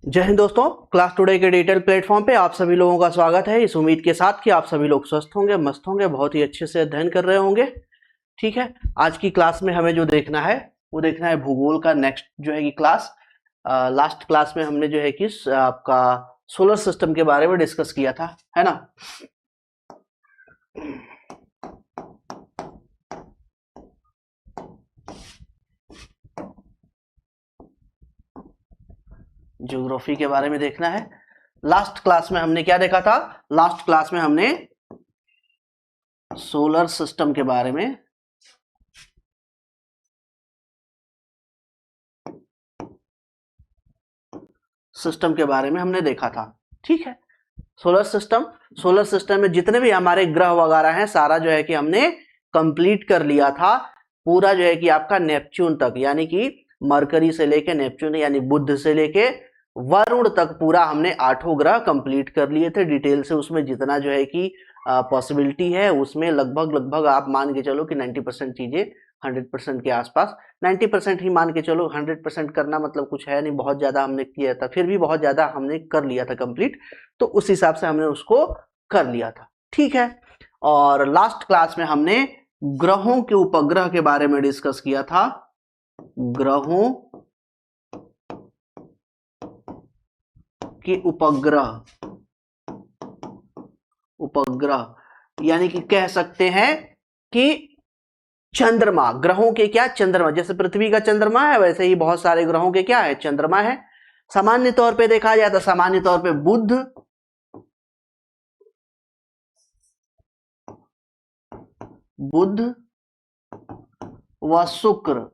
जय हिंद दोस्तों। Class today के डिजिटल प्लेटफॉर्म पे आप सभी लोगों का स्वागत है, इस उम्मीद के साथ कि आप सभी लोग स्वस्थ होंगे, मस्त होंगे, बहुत ही अच्छे से अध्ययन कर रहे होंगे। ठीक है, आज की क्लास में हमें जो देखना है वो देखना है भूगोल का नेक्स्ट जो है कि क्लास। लास्ट क्लास में हमने जो है कि आपका सोलर सिस्टम के बारे में डिस्कस किया था, है ना। ज्योग्राफी के बारे में देखना है। लास्ट क्लास में हमने क्या देखा था? लास्ट क्लास में हमने सोलर सिस्टम के बारे में हमने देखा था। ठीक है, सोलर सिस्टम में जितने भी हमारे ग्रह वगैरह हैं सारा जो है कि हमने कंप्लीट कर लिया था। पूरा जो है कि आपका नेपच्यून तक, यानी कि मरकरी से लेके नेपच्यून यानी बुध से लेके वरुण तक पूरा हमने 8 ग्रह कंप्लीट कर लिए थे डिटेल से। उसमें जितना जो है कि पॉसिबिलिटी है उसमें लगभग आप मान के चलो कि 90% चीजें 100% के आसपास, 90% ही मान के चलो। 100% करना मतलब कुछ है नहीं, बहुत ज्यादा हमने किया था, फिर भी बहुत ज्यादा हमने कर लिया था कंप्लीट, तो उस हिसाब से हमने उसको कर लिया था। ठीक है, और लास्ट क्लास में हमने ग्रहों के उपग्रह के बारे में डिस्कस किया था। ग्रहों के उपग्रह यानी कि कह सकते हैं कि चंद्रमा, ग्रहों के क्या चंद्रमा, जैसे पृथ्वी का चंद्रमा है वैसे ही बहुत सारे ग्रहों के क्या है चंद्रमा है। सामान्य तौर पे देखा जाए तो सामान्य तौर पे बुध व शुक्र,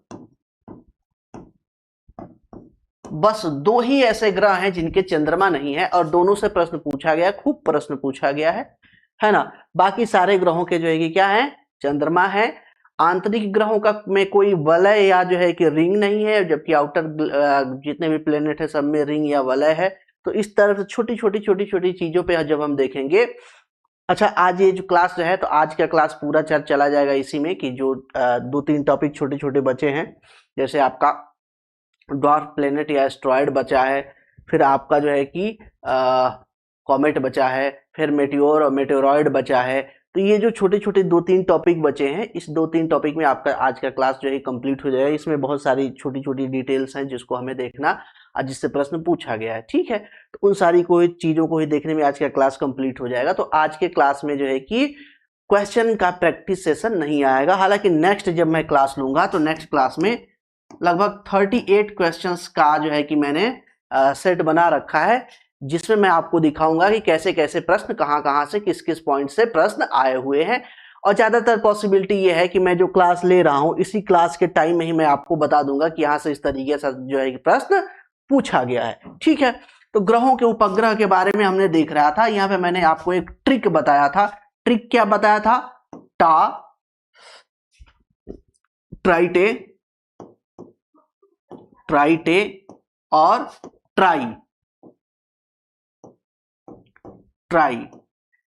बस 2 ही ऐसे ग्रह हैं जिनके चंद्रमा नहीं है, और दोनों से प्रश्न पूछा गया, खूब प्रश्न पूछा गया है ना। बाकी सारे ग्रहों के जो है कि क्या है चंद्रमा है। आंतरिक ग्रहों का में कोई वलय या जो है कि रिंग नहीं है, जबकि आउटर जितने भी प्लेनेट है सब में रिंग या वलय है। तो इस तरह से छोटी छोटी चीजों पे जब हम देखेंगे। अच्छा, आज ये जो क्लास जो है तो आज का क्लास पूरा चला जाएगा इसी में कि जो 2-3 टॉपिक छोटे छोटे बचे हैं, जैसे आपका ड्वार्फ प्लेनेट या एस्ट्रॉयड बचा है, फिर आपका जो है कि कॉमेट बचा है, फिर मेटियोर और मेटेरॉयड बचा है। तो ये जो छोटे छोटे 2-3 टॉपिक बचे हैं, इस 2-3 टॉपिक में आपका आज का क्लास जो है कंप्लीट हो जाएगा। इसमें बहुत सारी छोटी छोटी डिटेल्स हैं जिसको हमें देखना और जिससे प्रश्न पूछा गया है। ठीक है, तो उन सारी चीजों को ही देखने में आज का क्लास कंप्लीट हो जाएगा। तो आज के क्लास में जो है कि क्वेश्चन का प्रैक्टिस सेशन नहीं आएगा, हालांकि नेक्स्ट जब मैं क्लास लूंगा तो नेक्स्ट क्लास में लगभग 38 क्वेश्चंस का जो है कि मैंने सेट बना रखा है, जिसमें मैं आपको दिखाऊंगा कि कैसे कैसे प्रश्न कहां से किस किस पॉइंट से प्रश्न आए हुए हैं। और ज्यादातर पॉसिबिलिटी ये है कि मैं जो क्लास ले रहा हूं इसी क्लास के टाइम में ही मैं आपको बता दूंगा कि यहां से इस तरीके से जो है कि प्रश्न पूछा गया है। ठीक है, तो ग्रहों के उपग्रह के बारे में हमने देख रहा था। यहाँ पे मैंने आपको एक ट्रिक बताया था। ट्रिक क्या बताया था? ट्राइटे और ट्राई,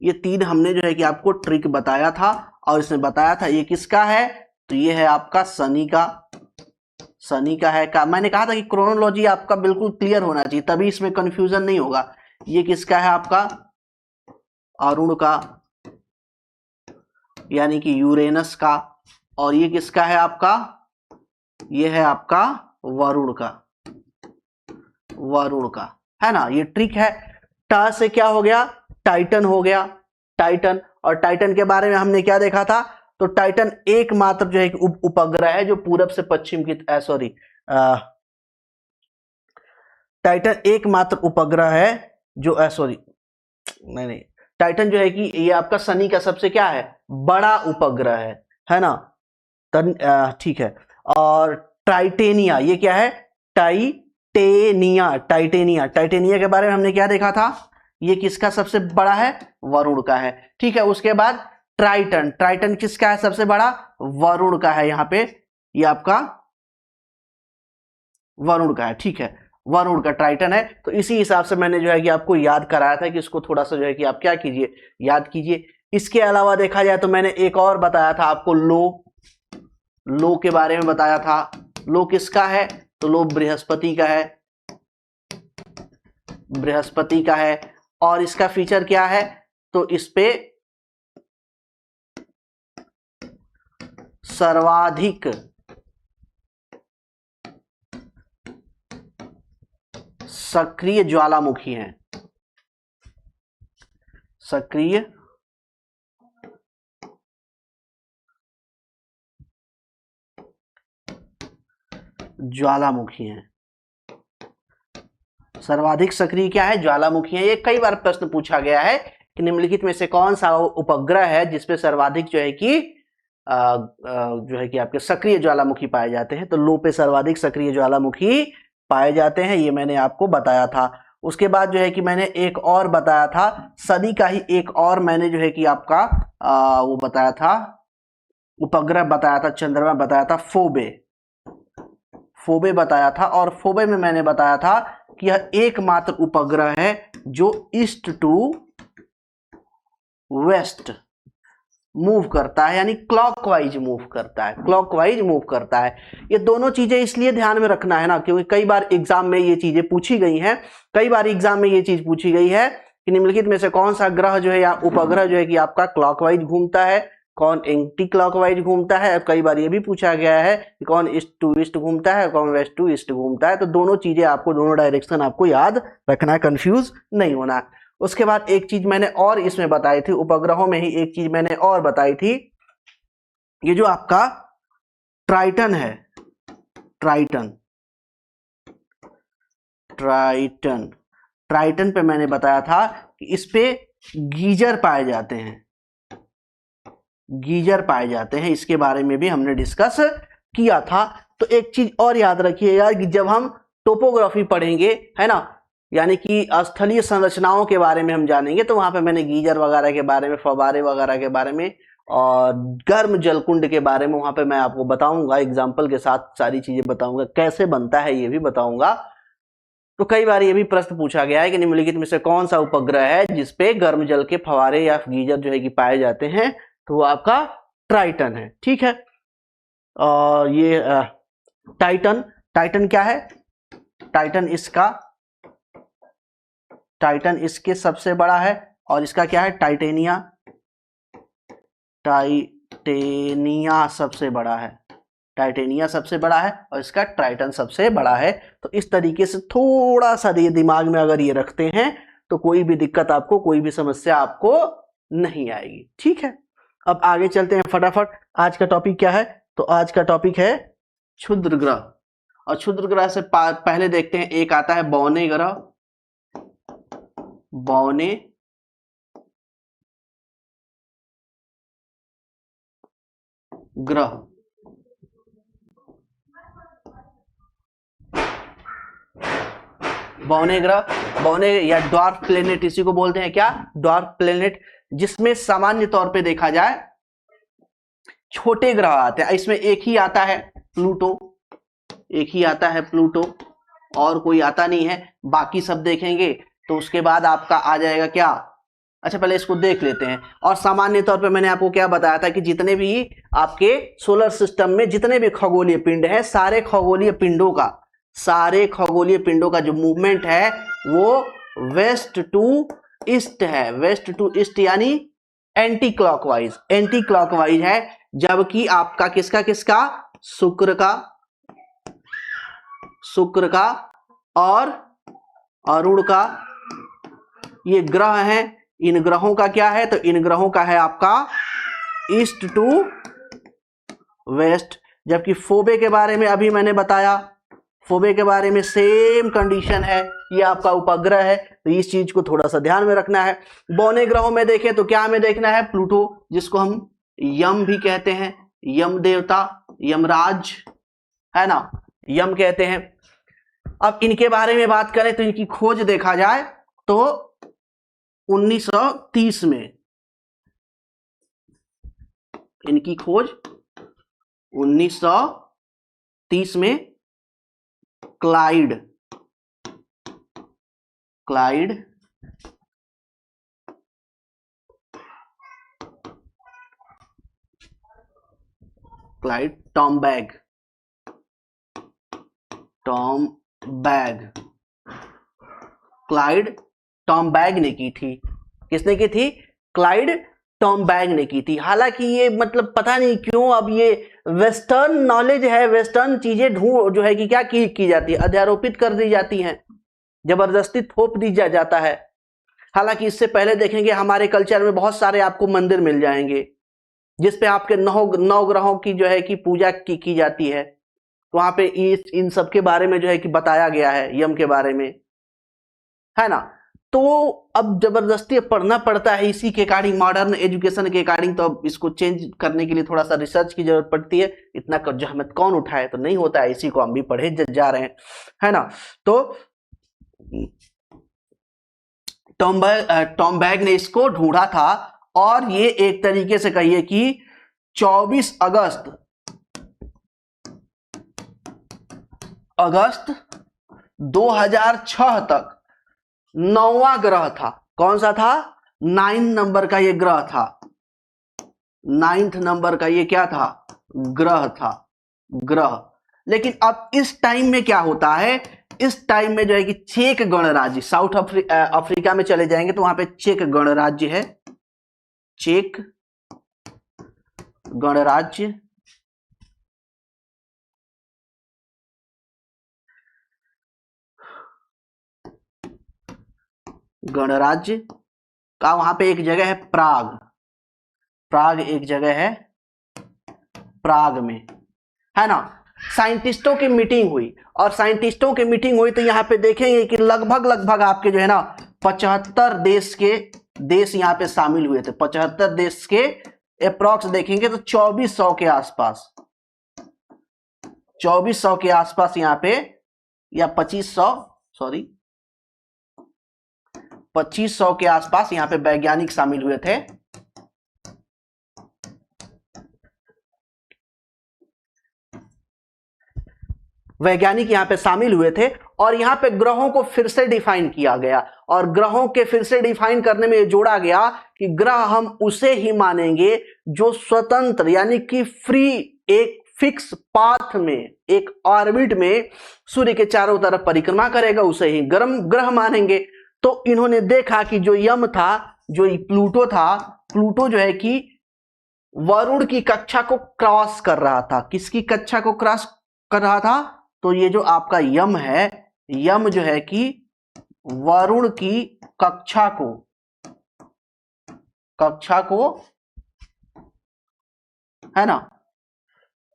ये 3 हमने जो है कि आपको ट्रिक बताया था। और इसमें बताया था ये किसका है, तो ये है आपका शनि का है। मैंने कहा था कि क्रोनोलॉजी आपका बिल्कुल क्लियर होना चाहिए, तभी इसमें कंफ्यूजन नहीं होगा। ये किसका है आपका? अरुण का, यानी कि यूरेनस का। और ये किसका है आपका? ये है आपका वरुण का, है ना। ये ट्रिक है। टा से क्या हो गया? टाइटन हो गया, टाइटन। और टाइटन के बारे में हमने क्या देखा था? तो टाइटन एकमात्र जो है उपग्रह है जो पूरब से पश्चिम की टाइटन एकमात्र उपग्रह है जो नहीं, टाइटन जो है कि ये आपका शनि का सबसे क्या है बड़ा उपग्रह है ना। ठीक है। और टाइटेनिया, ये क्या है? टाइटेनिया के बारे में हमने क्या देखा था? ये किसका सबसे बड़ा है? वरुण का है। ठीक है, उसके बाद ट्राइटन किसका है सबसे बड़ा? वरुण का है। यहाँ पे ये आपका वरुण का है। ठीक है, वरुण का ट्राइटन है। तो इसी हिसाब से मैंने जो है कि आपको याद कराया था कि इसको थोड़ा सा जो है कि आप क्या कीजिए, याद कीजिए। इसके अलावा देखा जाए तो मैंने एक और बताया था आपको, लो के बारे में बताया था। लो किसका है? तो लो बृहस्पति का है। बृहस्पति का है। और इसका फीचर क्या है, तो इस पे सर्वाधिक सक्रिय ज्वालामुखी हैं। सक्रिय ज्वालामुखी हैं। सर्वाधिक सक्रिय क्या है, ज्वालामुखी है। ये कई बार प्रश्न पूछा गया है कि निम्नलिखित में से कौन सा उपग्रह है जिसपे सर्वाधिक जो है कि आपके सक्रिय ज्वालामुखी पाए जाते हैं। तो लो पे सर्वाधिक सक्रिय ज्वालामुखी पाए जाते हैं, ये मैंने आपको बताया था। उसके बाद जो है कि मैंने एक और बताया था, सदी का ही एक और मैंने जो है कि आपका वो बताया था, उपग्रह बताया था, चंद्रमा बताया था, फोबे। फोबे बताया था, और फोबे में मैंने बताया था कि यह एकमात्र उपग्रह है जो ईस्ट टू वेस्ट मूव करता है, यानी क्लॉकवाइज मूव करता है। क्लॉकवाइज मूव करता है। ये दोनों चीजें इसलिए ध्यान में रखना है ना, क्योंकि कई बार एग्जाम में ये चीजें पूछी गई हैं। कई बार एग्जाम में ये चीज पूछी गई है कि निम्नलिखित में से कौन सा ग्रह जो है या उपग्रह जो है कि आपका क्लॉकवाइज घूमता है, कौन एंटी क्लॉकवाइज घूमता है। कई बार ये भी पूछा गया है कि कौन ईस्ट टू ईस्ट घूमता है, कौन वेस्ट टू ईस्ट घूमता है। तो दोनों चीजें आपको, दोनों डायरेक्शन आपको याद रखना है, कंफ्यूज नहीं होना है। उसके बाद एक चीज मैंने और इसमें बताई थी, उपग्रहों में ही एक चीज मैंने और बताई थी, ये जो आपका ट्राइटन है, ट्राइटन ट्राइटन ट्राइटन पे मैंने बताया था कि इस पे गीजर पाए जाते हैं, गीजर पाए जाते हैं। इसके बारे में भी हमने डिस्कस किया था। तो एक चीज और याद रखिएगा कि जब हम टोपोग्राफी पढ़ेंगे, है ना, यानी कि स्थलीय संरचनाओं के बारे में हम जानेंगे, तो वहां पे मैंने गीजर वगैरह के बारे में, फव्वारे वगैरह के बारे में और गर्म जलकुंड के बारे में वहां पे मैं आपको बताऊंगा, एग्जाम्पल के साथ सारी चीजें बताऊंगा, कैसे बनता है ये भी बताऊंगा। तो कई बार ये भी प्रश्न पूछा गया है कि निम्नलिखित में से कौन सा उपग्रह है जिसपे गर्म जल के फव्वारे या गीजर जो है कि पाए जाते हैं, तो वो आपका ट्राइटन है। ठीक है। और ये टाइटन, टाइटन क्या है, टाइटन इसके सबसे बड़ा है, और इसका क्या है, टाइटेनिया, टाइटेनिया सबसे बड़ा है, टाइटेनिया सबसे बड़ा है, और इसका ट्राइटन सबसे बड़ा है। तो इस तरीके से थोड़ा सा दिमाग में अगर ये रखते हैं तो कोई भी दिक्कत आपको, कोई भी समस्या आपको नहीं आएगी। ठीक है। अब आगे चलते हैं फटाफट। आज का टॉपिक क्या है, तो आज का टॉपिक है क्षुद्र ग्रह। और क्षुद्र ग्रह से पहले देखते हैं, एक आता है बौने ग्रह, बौने ग्रह। बौने ग्रह, बौने या ड्वार्फ प्लेनेट, इसी को बोलते हैं क्या, ड्वार्फ प्लेनेट, जिसमें सामान्य तौर पे देखा जाए छोटे ग्रह आते हैं। इसमें एक ही आता है प्लूटो, एक ही आता है प्लूटो, और कोई आता नहीं है। बाकी सब देखेंगे तो उसके बाद आपका आ जाएगा क्या, अच्छा पहले इसको देख लेते हैं। और सामान्य तौर पे मैंने आपको क्या बताया था कि जितने भी आपके सोलर सिस्टम में जितने भी खगोलीय पिंड हैं, सारे खगोलीय पिंडों का जो मूवमेंट है वो वेस्ट टू ईस्ट है। वेस्ट टू ईस्ट यानी एंटी क्लॉकवाइज, एंटी क्लॉकवाइज है। जबकि आपका किसका शुक्र का और अरुण का ये ग्रह हैं। इन ग्रहों का क्या है, तो इन ग्रहों का है आपका ईस्ट टू वेस्ट। जबकि फोबे के बारे में अभी मैंने बताया, फोबे के बारे में सेम कंडीशन है, ये आपका उपग्रह है। तो इस चीज को थोड़ा सा ध्यान में रखना है। बौने ग्रहों में देखें तो क्या हमें देखना है, प्लूटो, जिसको हम यम भी कहते हैं, यम देवता, यमराज, है ना, यम कहते हैं। अब इनके बारे में बात करें तो इनकी खोज देखा जाए तो 1930 में, इनकी खोज 1930 में क्लाइड टॉम बैग क्लाइड टॉम्बैग ने की थी। किसने की थी? क्लाइड टॉम्बैग ने की थी। हालांकि ये मतलब पता नहीं क्यों अब ये वेस्टर्न नॉलेज है, वेस्टर्न चीजें ढूंढ जो है कि क्या की जाती है, अध्यारोपित कर दी जाती हैं, जबरदस्ती थोप दी जाता है। हालांकि इससे पहले देखेंगे हमारे कल्चर में बहुत सारे आपको मंदिर मिल जाएंगे जिसपे आपके नौ ग्रहों की जो है कि पूजा की जाती है। तो वहां पे इन सब के बारे में जो है कि बताया गया है, यम के बारे में, है ना। तो अब जबरदस्ती पढ़ना पड़ता है इसी के अकॉर्डिंग, मॉडर्न एजुकेशन के अकॉर्डिंग। तो अब इसको चेंज करने के लिए थोड़ा सा रिसर्च की जरूरत पड़ती है। इतना जहमत कौन उठाए, तो नहीं होता है, इसी को हम भी पढ़े जा रहे हैं, है ना। तो टॉम्बैग ने इसको ढूंढा था और ये एक तरीके से कहिए कि 24 अगस्त 2006 तक 9वां ग्रह था। कौन सा था? 9 नंबर का ये ग्रह था। 9th नंबर का ये क्या था? ग्रह था, ग्रह। लेकिन अब इस टाइम में क्या होता है, इस टाइम में जो है कि चेक गणराज्य, साउथ अफ्रीका में चले जाएंगे तो वहां पे चेक गणराज्य है, चेक गणराज्य। गणराज्य का वहां पे एक जगह है प्राग, प्राग एक जगह है, प्राग में, है ना। साइंटिस्टों की मीटिंग हुई और साइंटिस्टों की मीटिंग हुई तो यहां पे देखेंगे कि लगभग आपके जो है ना 75 देश यहां पे शामिल हुए थे। 75 देश के अप्रॉक्स देखेंगे तो 2400 के आसपास, 2400 के आसपास यहां पे, या 2500, सॉरी 2500 के आसपास यहां पे वैज्ञानिक शामिल हुए थे। वैज्ञानिक यहां पे शामिल हुए थे और यहां पे ग्रहों को फिर से डिफाइन किया गया। और ग्रहों के फिर से डिफाइन करने में यह जोड़ा गया कि ग्रह हम उसे ही मानेंगे जो स्वतंत्र यानी कि फ्री, एक फिक्स पाथ में, एक ऑर्बिट में सूर्य के चारों तरफ परिक्रमा करेगा, उसे ही ग्रह मानेंगे। तो इन्होंने देखा कि जो यम था, जो प्लूटो था, प्लूटो जो है कि वरुण की कक्षा को क्रॉस कर रहा था। किसकी कक्षा को क्रॉस कर रहा था? तो ये जो आपका यम है, यम जो है कि वरुण की कक्षा को है ना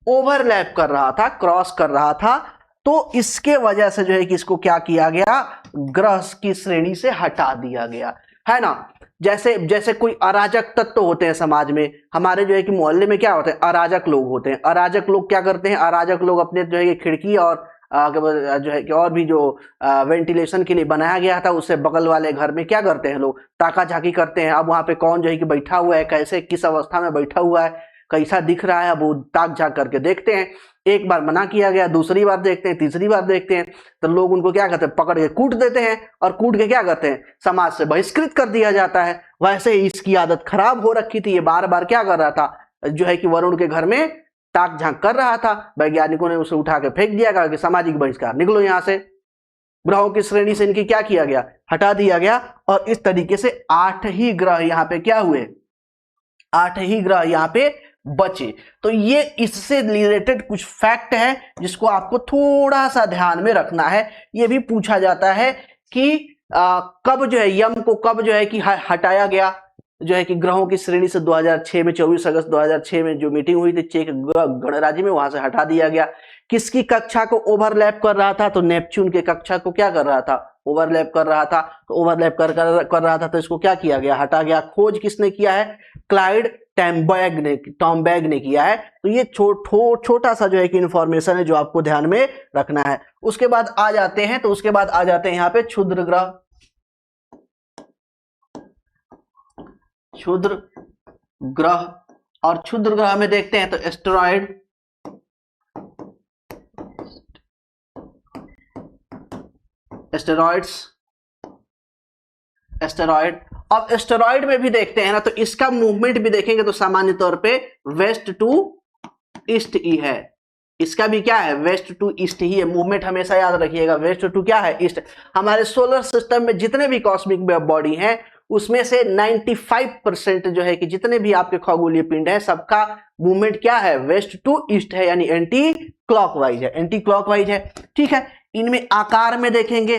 ओवरलैप कर रहा था, क्रॉस कर रहा था। तो इसके वजह से जो है कि इसको क्या किया गया, ग्रह की श्रेणी से हटा दिया गया, है ना। जैसे कोई अराजक तत्व होते हैं समाज में, हमारे जो है कि मोहल्ले में क्या होते हैं, अराजक लोग होते हैं। अराजक लोग क्या करते हैं, अराजक लोग अपने जो है कि खिड़की और जो है कि और भी जो वेंटिलेशन के लिए बनाया गया था, उससे बगल वाले घर में क्या करते हैं लोग, ताका झाकी करते हैं। अब वहां पे कौन जो है कि बैठा हुआ है, कैसे किस अवस्था में बैठा हुआ है, कैसा दिख रहा है, अब वो ताक झाक करके देखते हैं। एक बार मना किया गया, दूसरी बार देखते हैं, तीसरी बार देखते हैं, तो लोग उनको क्या करते हैं, पकड़ के कूट देते हैं और कूट के क्या करते हैं, समाज से बहिष्कृत कर दिया जाता है। वैसे ही इसकी आदत खराब हो रखी थी। ये बार बार क्या कर रहा था, जो है कि वरुण के घर में ताक झांक कर रहा था। वैज्ञानिकों ने उसे उठा के फेंक दिया, कहा कि सामाजिक बहिष्कार, निकलो यहां से। ग्रहों की श्रेणी से इनकी क्या किया गया, हटा दिया गया। और इस तरीके से 8 ही ग्रह यहां पे क्या हुए, 8 ही ग्रह यहां पे बचे। तो ये इससे रिलेटेड कुछ फैक्ट है जिसको आपको थोड़ा सा ध्यान में रखना है। ये भी पूछा जाता है कि कब जो है यम को कब जो है कि हटाया गया, जो है कि ग्रहों की श्रेणी से 2006 में, 24 अगस्त 2006 में जो मीटिंग हुई थी चेक गणराज्य में, वहां से हटा दिया गया। किसकी कक्षा को ओवरलैप कर रहा था, तो नेपच्यून के कक्षा को क्या कर रहा था, ओवरलैप कर रहा था। तो ओवरलैप कर रहा था तो इसको क्या किया गया, हटा गया। खोज किसने किया है, क्लाइड टॉम्बैग ने किया है। तो ये छोटा सा जो है कि इंफॉर्मेशन है जो आपको ध्यान में रखना है। उसके बाद आ जाते हैं, यहाँ पे क्षुद्र ग्रह। क्षुद्र ग्रह, और क्षुद्र ग्रह में देखते हैं तो एस्टेरॉइड, एस्टेरॉइड। अब एस्टेरॉइड में भी देखते हैं ना, तो इसका मूवमेंट भी देखेंगे तो सामान्य तौर पे वेस्ट टू ईस्ट ही है, इसका भी क्या है, वेस्ट टू ईस्ट ही है, मूवमेंट हमेशा याद रखिएगा, वेस्ट टू क्या है, ईस्ट। हमारे सोलर सिस्टम में जितने भी कॉस्मिक बॉडी हैं उसमें से 95% जो है कि जितने भी आपके खगोलीय पिंड है सबका मूवमेंट क्या है, वेस्ट टू ईस्ट है, यानी एंटी क्लॉकवाइज है, एंटी क्लॉकवाइज है। ठीक है, इनमें आकार में देखेंगे,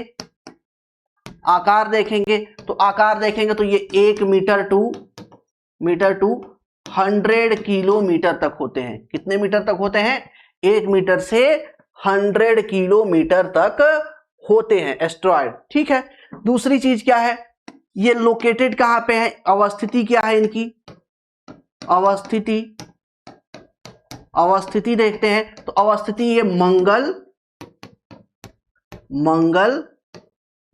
आकार देखेंगे तो ये 1 मीटर टू 100 किलोमीटर तक होते हैं। कितने मीटर तक होते हैं, 1 मीटर से 100 किलोमीटर तक होते हैं एस्ट्रॉयड। ठीक है, दूसरी चीज क्या है, ये लोकेटेड कहां पे है, अवस्थिति क्या है इनकी, अवस्थिति देखते हैं तो अवस्थिति ये मंगल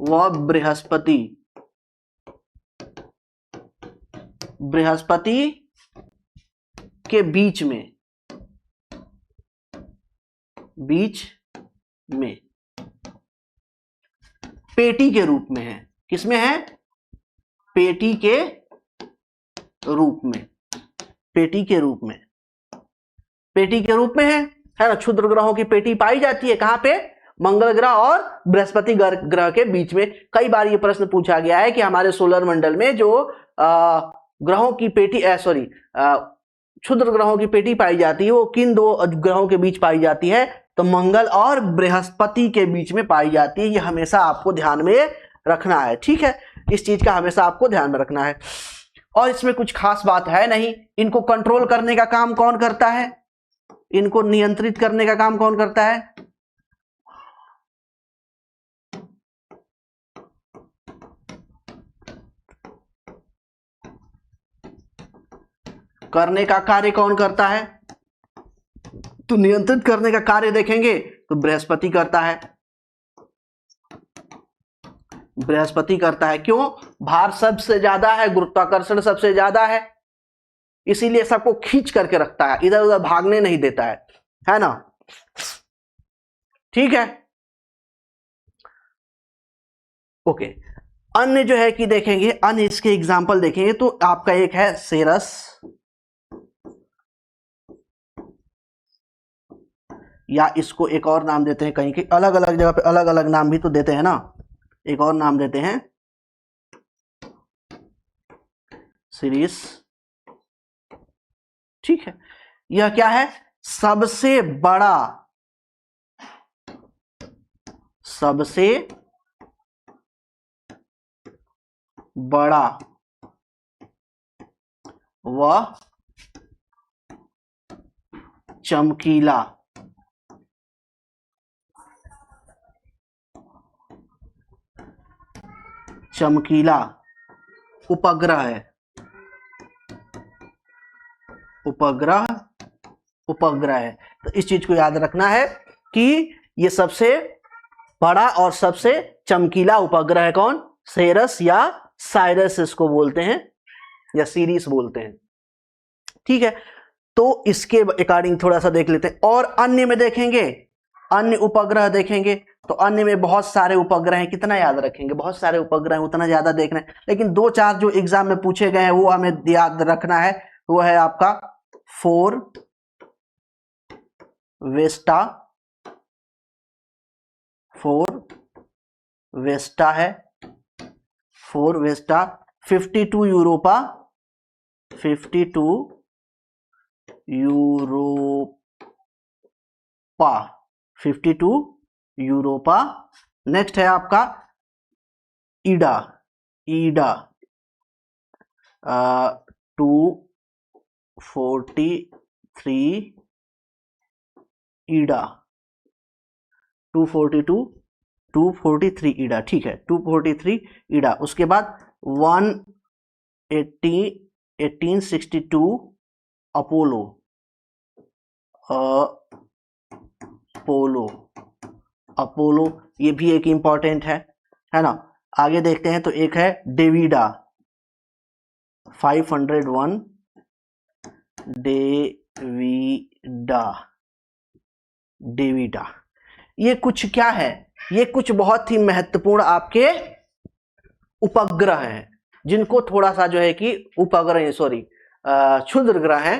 व बृहस्पति के बीच में पेटी के रूप में है। किसमें है, पेटी के रूप में है ना। क्षुद्र ग्रहों की पेटी पाई जाती है कहां पे, मंगल ग्रह और बृहस्पति ग्रह के बीच में। कई बार ये प्रश्न पूछा गया है कि हमारे सोलर मंडल में जो ग्रहों की पेटी क्षुद्र ग्रहों की पेटी पाई जाती है वो किन दो ग्रहों के बीच पाई जाती है, तो मंगल और बृहस्पति के बीच में पाई जाती है। ये हमेशा आपको ध्यान में रखना है। ठीक है, इस चीज का हमेशा आपको ध्यान में रखना है। और इसमें कुछ खास बात है नहीं। इनको कंट्रोल करने का काम कौन करता है, इनको नियंत्रित करने का काम कौन करता है, करने का कार्य कौन करता है, तो नियंत्रित करने का कार्य देखेंगे तो बृहस्पति करता है, क्यों, भार सबसे ज्यादा है, गुरुत्वाकर्षण सबसे ज्यादा है, इसीलिए सबको खींच करके रखता है, इधर उधर भागने नहीं देता है ना। ठीक है, ओके। अन्य जो है कि देखेंगे, अन्य इसके एग्जाम्पल देखेंगे तो आपका एक है सेरस, या इसको एक और नाम देते हैं, कहीं के अलग अलग जगह पे अलग अलग नाम भी तो देते हैं ना, एक और नाम देते हैं सीरीज। ठीक है, यह क्या है, सबसे बड़ा व चमकीला उपग्रह है, उपग्रह है। तो इस चीज को याद रखना है कि ये सबसे बड़ा और सबसे चमकीला उपग्रह है कौन, सेरस या साइरस इसको बोलते हैं, या सीरीज बोलते हैं। ठीक है, तो इसके अकॉर्डिंग थोड़ा सा देख लेते हैं। और अन्य में देखेंगे, अन्य उपग्रह देखेंगे तो अन्य में बहुत सारे उपग्रह हैं, कितना याद रखेंगे, बहुत सारे उपग्रह हैं, उतना ज्यादा देखना है, लेकिन 2-4 जो एग्जाम में पूछे गए हैं वो हमें याद रखना है। वो है आपका 4 वेस्टा है, 4 वेस्टा, 52 यूरोपा, 52 यूरोपा। नेक्स्ट है आपका ईडा 243 ईडा, 243 ईडा। ठीक है, 243 ईडा। उसके बाद 1862 अपोलो, ये भी एक इंपॉर्टेंट है ना। आगे देखते हैं तो एक है डेविडा 501 डेविडा। ये कुछ क्या है, ये कुछ बहुत ही महत्वपूर्ण आपके उपग्रह हैं जिनको थोड़ा सा जो है कि उपग्रह क्षुद्र ग्रह है,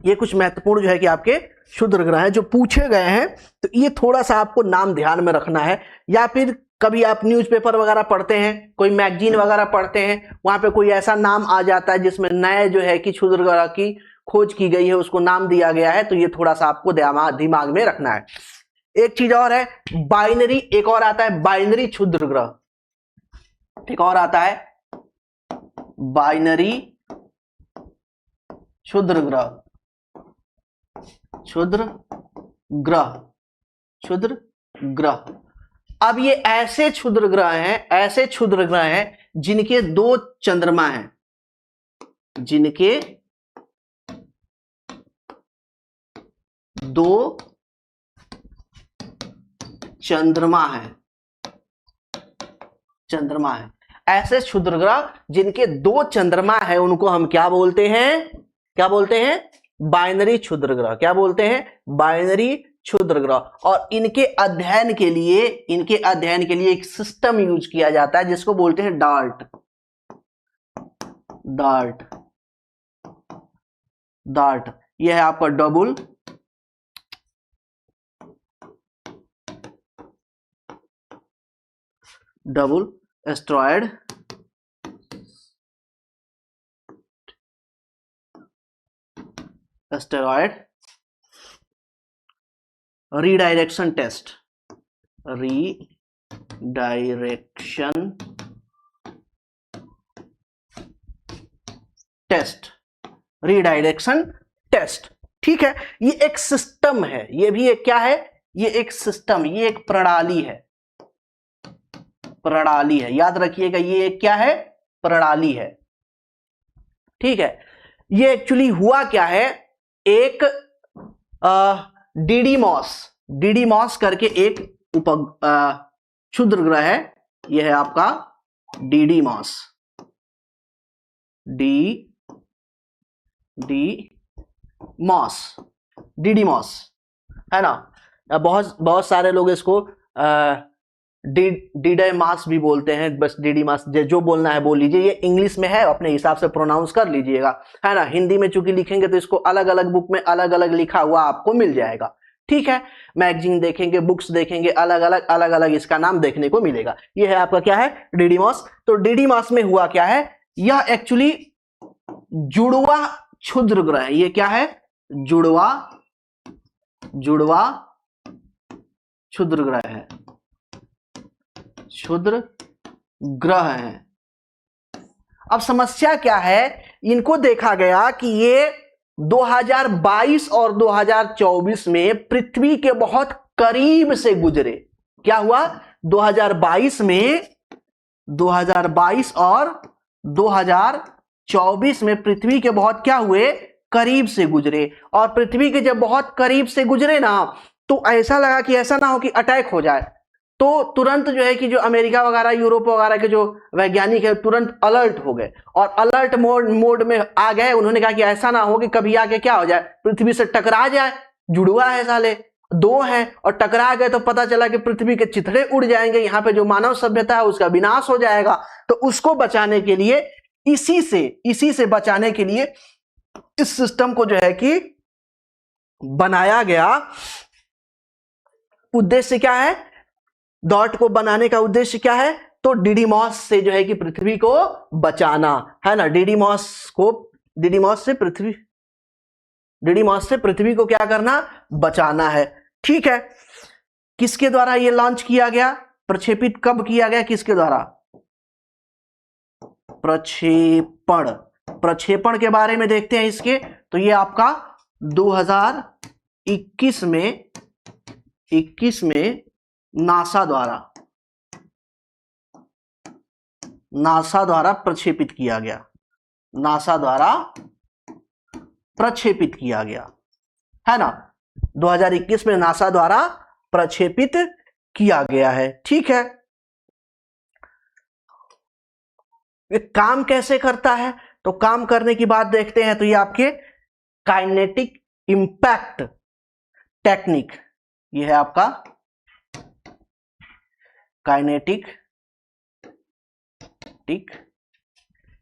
ये कुछ महत्वपूर्ण जो है कि आपके क्षुद्र ग्रह हैं जो पूछे गए हैं, तो ये थोड़ा सा आपको नाम ध्यान में रखना है। या फिर कभी आप न्यूज़पेपर वगैरह पढ़ते हैं, कोई मैगजीन वगैरह पढ़ते हैं, वहां पे कोई ऐसा नाम आ जाता है जिसमें नए जो है कि क्षुद्र ग्रह की खोज की गई है, उसको नाम दिया गया है, तो ये थोड़ा सा आपको दिमाग में रखना है। एक चीज और है, बाइनरी, एक और आता है बाइनरी क्षुद्र ग्रह, एक और आता है बाइनरी क्षुद्र ग्रह, क्षुद्र ग्रह, क्षुद्र ग्रह। अब ये ऐसे क्षुद्र ग्रह हैं, ऐसे क्षुद्र ग्रह हैं जिनके 2 चंद्रमा हैं, जिनके 2 चंद्रमा है, चंद्रमा है। ऐसे क्षुद्र ग्रह जिनके 2 चंद्रमा है उनको हम क्या बोलते हैं, क्या बोलते हैं, बाइनरी क्षुद्र ग्रह। क्या बोलते हैं, बाइनरी क्षुद्र ग्रह। और इनके अध्ययन के लिए, इनके अध्ययन के लिए एक सिस्टम यूज किया जाता है जिसको बोलते हैं डार्ट, डार्ट, डार्ट। यह है आपका double asteroid redirection test, redirection test, redirection test. ठीक है, ये एक सिस्टम है, ये भी एक क्या है, ये एक सिस्टम, ये एक प्रणाली है, प्रणाली है, याद रखिएगा ये एक क्या है, प्रणाली है। ठीक है, ये एक्चुअली हुआ क्या है, एक डीडीमॉस करके एक क्षुद्र ग्रह है, यह है आपका डीडीमॉस, डीडीमॉस है ना। बहुत सारे लोग इसको डीडीमास भी बोलते हैं, बस डीडीमास, जो बोलना है बोल लीजिए, ये इंग्लिश में है, अपने हिसाब से प्रोनाउंस कर लीजिएगा, है ना। हिंदी में चूंकि लिखेंगे तो इसको अलग अलग बुक में अलग अलग लिखा हुआ आपको मिल जाएगा। ठीक है, मैगजीन देखेंगे, बुक्स देखेंगे, अलग अलग इसका नाम देखने को मिलेगा। ये है आपका क्या है, डीडीमास। तो डीडीमास में हुआ क्या है, यह एक्चुअली जुड़वा क्षुद्र ग्रह है। ये क्या है, जुड़वा क्षुद्र ग्रह है, क्षुद्र ग्रह है। अब समस्या क्या है, इनको देखा गया कि ये 2022 और 2024 में पृथ्वी के बहुत करीब से गुजरे। क्या हुआ, 2022 और 2024 में पृथ्वी के बहुत क्या हुए, करीब से गुजरे। और पृथ्वी के जब बहुत करीब से गुजरे ना, तो ऐसा लगा कि ऐसा ना हो कि अटैक हो जाए, तो तुरंत जो है कि जो अमेरिका वगैरह, यूरोप वगैरह के जो वैज्ञानिक है तुरंत अलर्ट हो गए और अलर्ट मोड में आ गए। उन्होंने कहा कि ऐसा ना हो कि कभी आके क्या हो जाए, पृथ्वी से टकरा जाए, जुड़वा है साले, 2 हैं और टकरा गए तो पता चला कि पृथ्वी के चिथड़े उड़ जाएंगे, यहाँ पे जो मानव सभ्यता है उसका विनाश हो जाएगा। तो उसको बचाने के लिए, इसी से बचाने के लिए इस सिस्टम को जो है कि बनाया गया। उद्देश्य क्या है, डॉट को बनाने का उद्देश्य क्या है, तो डीडीमॉस से जो है कि पृथ्वी को बचाना, है ना। डीडीमॉस से पृथ्वी को क्या करना, बचाना है। ठीक है, किसके द्वारा ये लॉन्च किया गया, प्रक्षेपित कब किया गया, किसके द्वारा, प्रक्षेपण के बारे में देखते हैं इसके। तो ये आपका 2021 में नासा द्वारा प्रक्षेपित किया गया, नासा द्वारा प्रक्षेपित किया गया, है ना। 2021 में नासा द्वारा प्रक्षेपित किया गया है। ठीक है, ये काम कैसे करता है, तो काम करने की बात देखते हैं। तो ये आपके काइनेटिक इंपैक्ट टेक्निक, ये है आपका kinetic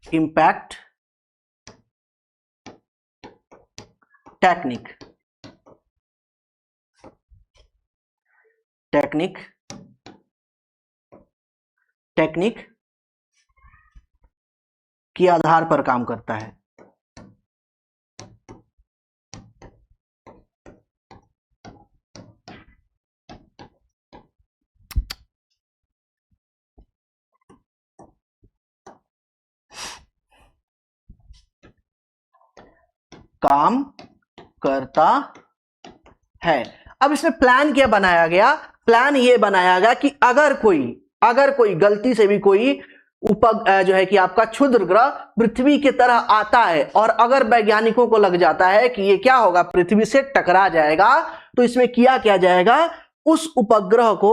impact technique, technique, technique के आधार पर काम करता है। काम करता है। अब इसमें प्लान क्या बनाया गया? प्लान ये बनाया गया कि अगर कोई गलती से भी कोई जो है कि आपका क्षुद्र ग्रह पृथ्वी की तरह आता है और अगर वैज्ञानिकों को लग जाता है कि ये क्या होगा, पृथ्वी से टकरा जाएगा, तो इसमें किया जाएगा, उस उपग्रह को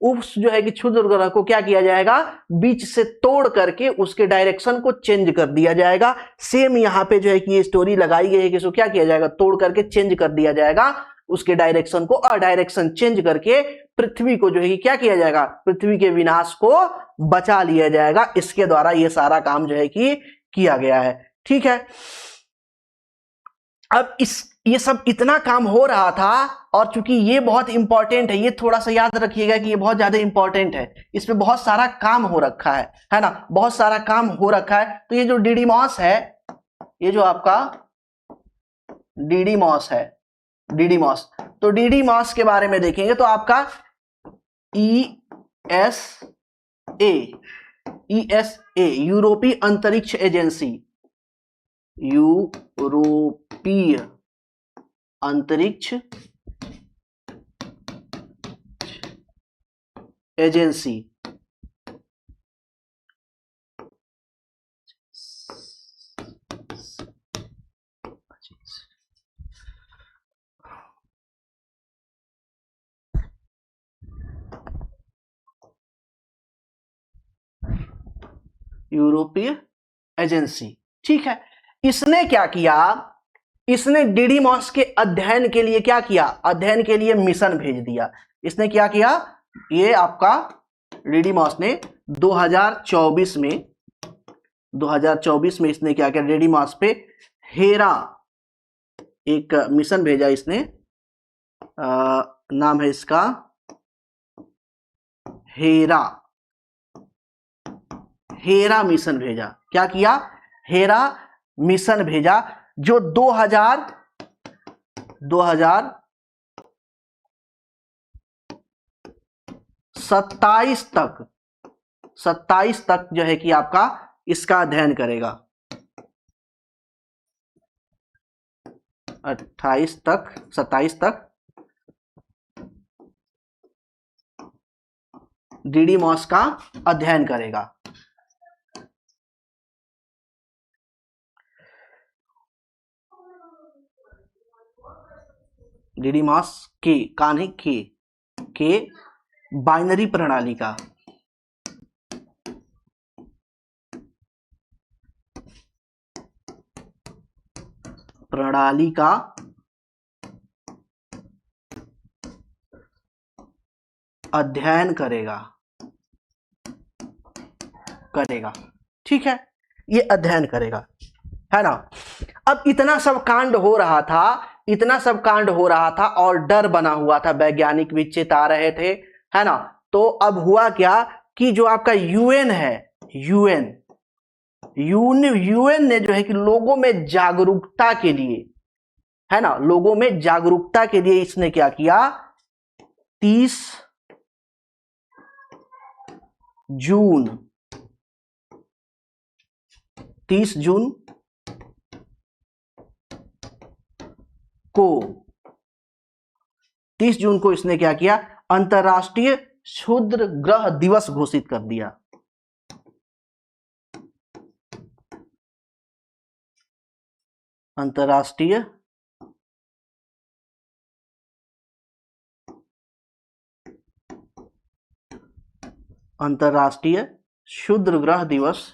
उस जो है कि क्षुद्र ग्रह को क्या किया जाएगा, बीच से तोड़ करके उसके डायरेक्शन को चेंज कर दिया जाएगा। सेम यहां पे जो है कि ये स्टोरी लगाई गई है कि इसको क्या किया जाएगा, तोड़ करके चेंज कर दिया जाएगा उसके डायरेक्शन को, और डायरेक्शन चेंज करके पृथ्वी को जो है कि क्या किया जाएगा, पृथ्वी के विनाश को बचा लिया जाएगा। इसके द्वारा ये सारा काम जो है कि किया गया है। ठीक है, अब ये सब इतना काम हो रहा था, और चूंकि ये बहुत इंपॉर्टेंट है, ये थोड़ा सा याद रखिएगा कि ये बहुत ज्यादा इंपॉर्टेंट है, इसमें बहुत सारा काम हो रखा है ना, बहुत सारा काम हो रखा है। तो ये जो डीडीमॉस है, ये जो आपका डीडीमॉस है, डीडीमॉस, तो डीडीमॉस के बारे में देखेंगे तो आपका ESA यूरोपीय अंतरिक्ष एजेंसी, यूरोपीय अंतरिक्ष एजेंसी, यूरोपीय एजेंसी। ठीक है, इसने क्या किया, इसने डीडीमॉस के अध्ययन के लिए क्या किया, अध्ययन के लिए मिशन भेज दिया। इसने क्या किया, ये आपका डीडीमॉस ने 2024 में इसने क्या किया, डीडीमॉस पे हेरा एक मिशन भेजा इसने, नाम है इसका हेरा मिशन भेजा। क्या किया, हेरा मिशन भेजा, जो 2027 तक जो है कि आपका इसका अध्ययन करेगा, 27 तक डीडीमॉस का अध्ययन करेगा। डीडीमॉस के कान्हे के बाइनरी प्रणाली का अध्ययन करेगा। ठीक है, ये अध्ययन करेगा, है ना। अब इतना सब कांड हो रहा था और डर बना हुआ था, वैज्ञानिक भी चेता रहे थे, है ना। तो अब हुआ क्या कि जो आपका यूएन है, यूएन ने जो है कि लोगों में जागरूकता के लिए, है ना, लोगों में जागरूकता के लिए इसने क्या किया, 30 जून को इसने क्या किया, अंतरराष्ट्रीय क्षुद्र ग्रह दिवस घोषित कर दिया। अंतरराष्ट्रीय क्षुद्र ग्रह दिवस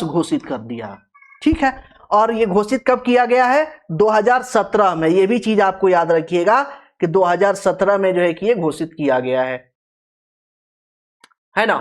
घोषित कर दिया। ठीक है, और ये घोषित कब किया गया है, 2017 में। ये भी चीज आपको याद रखिएगा कि 2017 में जो है कि ये घोषित किया गया है ना।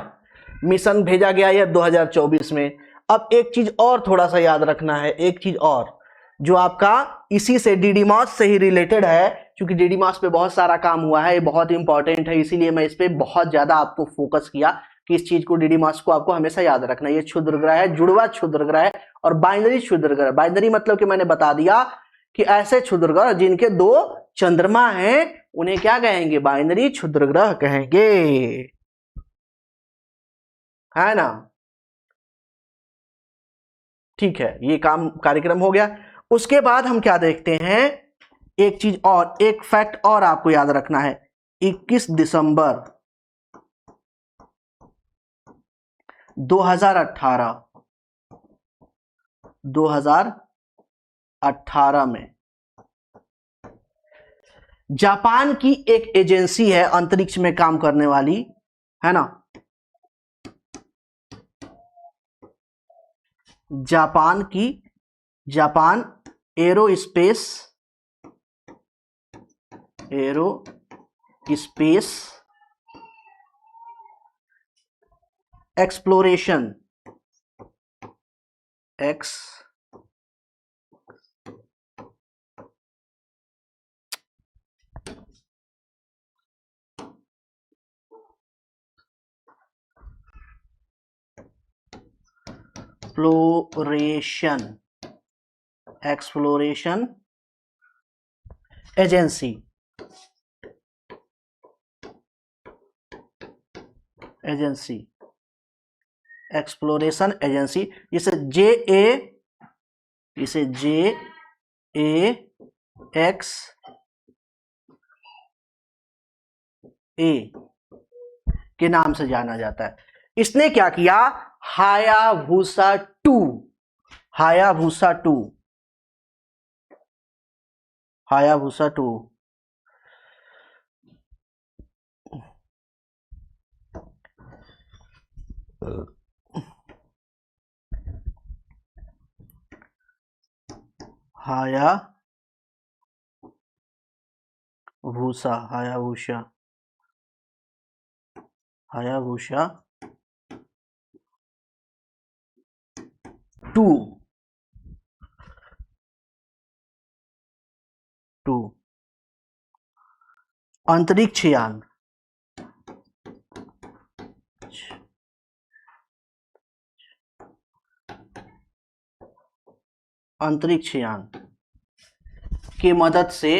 मिशन भेजा गया है 2024 में। अब एक चीज और थोड़ा सा याद रखना है, एक चीज और जो आपका इसी से डीडीमास से ही रिलेटेड है, क्योंकि डीडीमास पे बहुत सारा काम हुआ है, ये बहुत इंपॉर्टेंट है, इसीलिए मैं इस पे बहुत ज्यादा आपको फोकस किया कि इस चीज को, डीडीमास को आपको हमेशा याद रखना है। ये क्षुद्र ग्रह है, जुड़वा क्षुद्र ग्रह है और बाइनरी क्षुद्र ग्रह। बाइनरी मतलब कि मैंने बता दिया कि ऐसे क्षुद्र ग्रह जिनके 2 चंद्रमा हैं उन्हें क्या कहेंगे, बाइनरी क्षुद्र ग्रह कहेंगे, है ना। ठीक है, ये कार्यक्रम हो गया। उसके बाद हम क्या देखते हैं, एक चीज और, एक फैक्ट और आपको याद रखना है। 21 दिसंबर 2018 में जापान की एक एजेंसी है अंतरिक्ष में काम करने वाली, है ना। Japan aerospace exploration exploration agency exploration agency, जिसे JAXA के नाम से जाना जाता है। इसने क्या किया, हायाबुसा 2 हायाबुसा 2 अंतरिक्ष यान की मदद से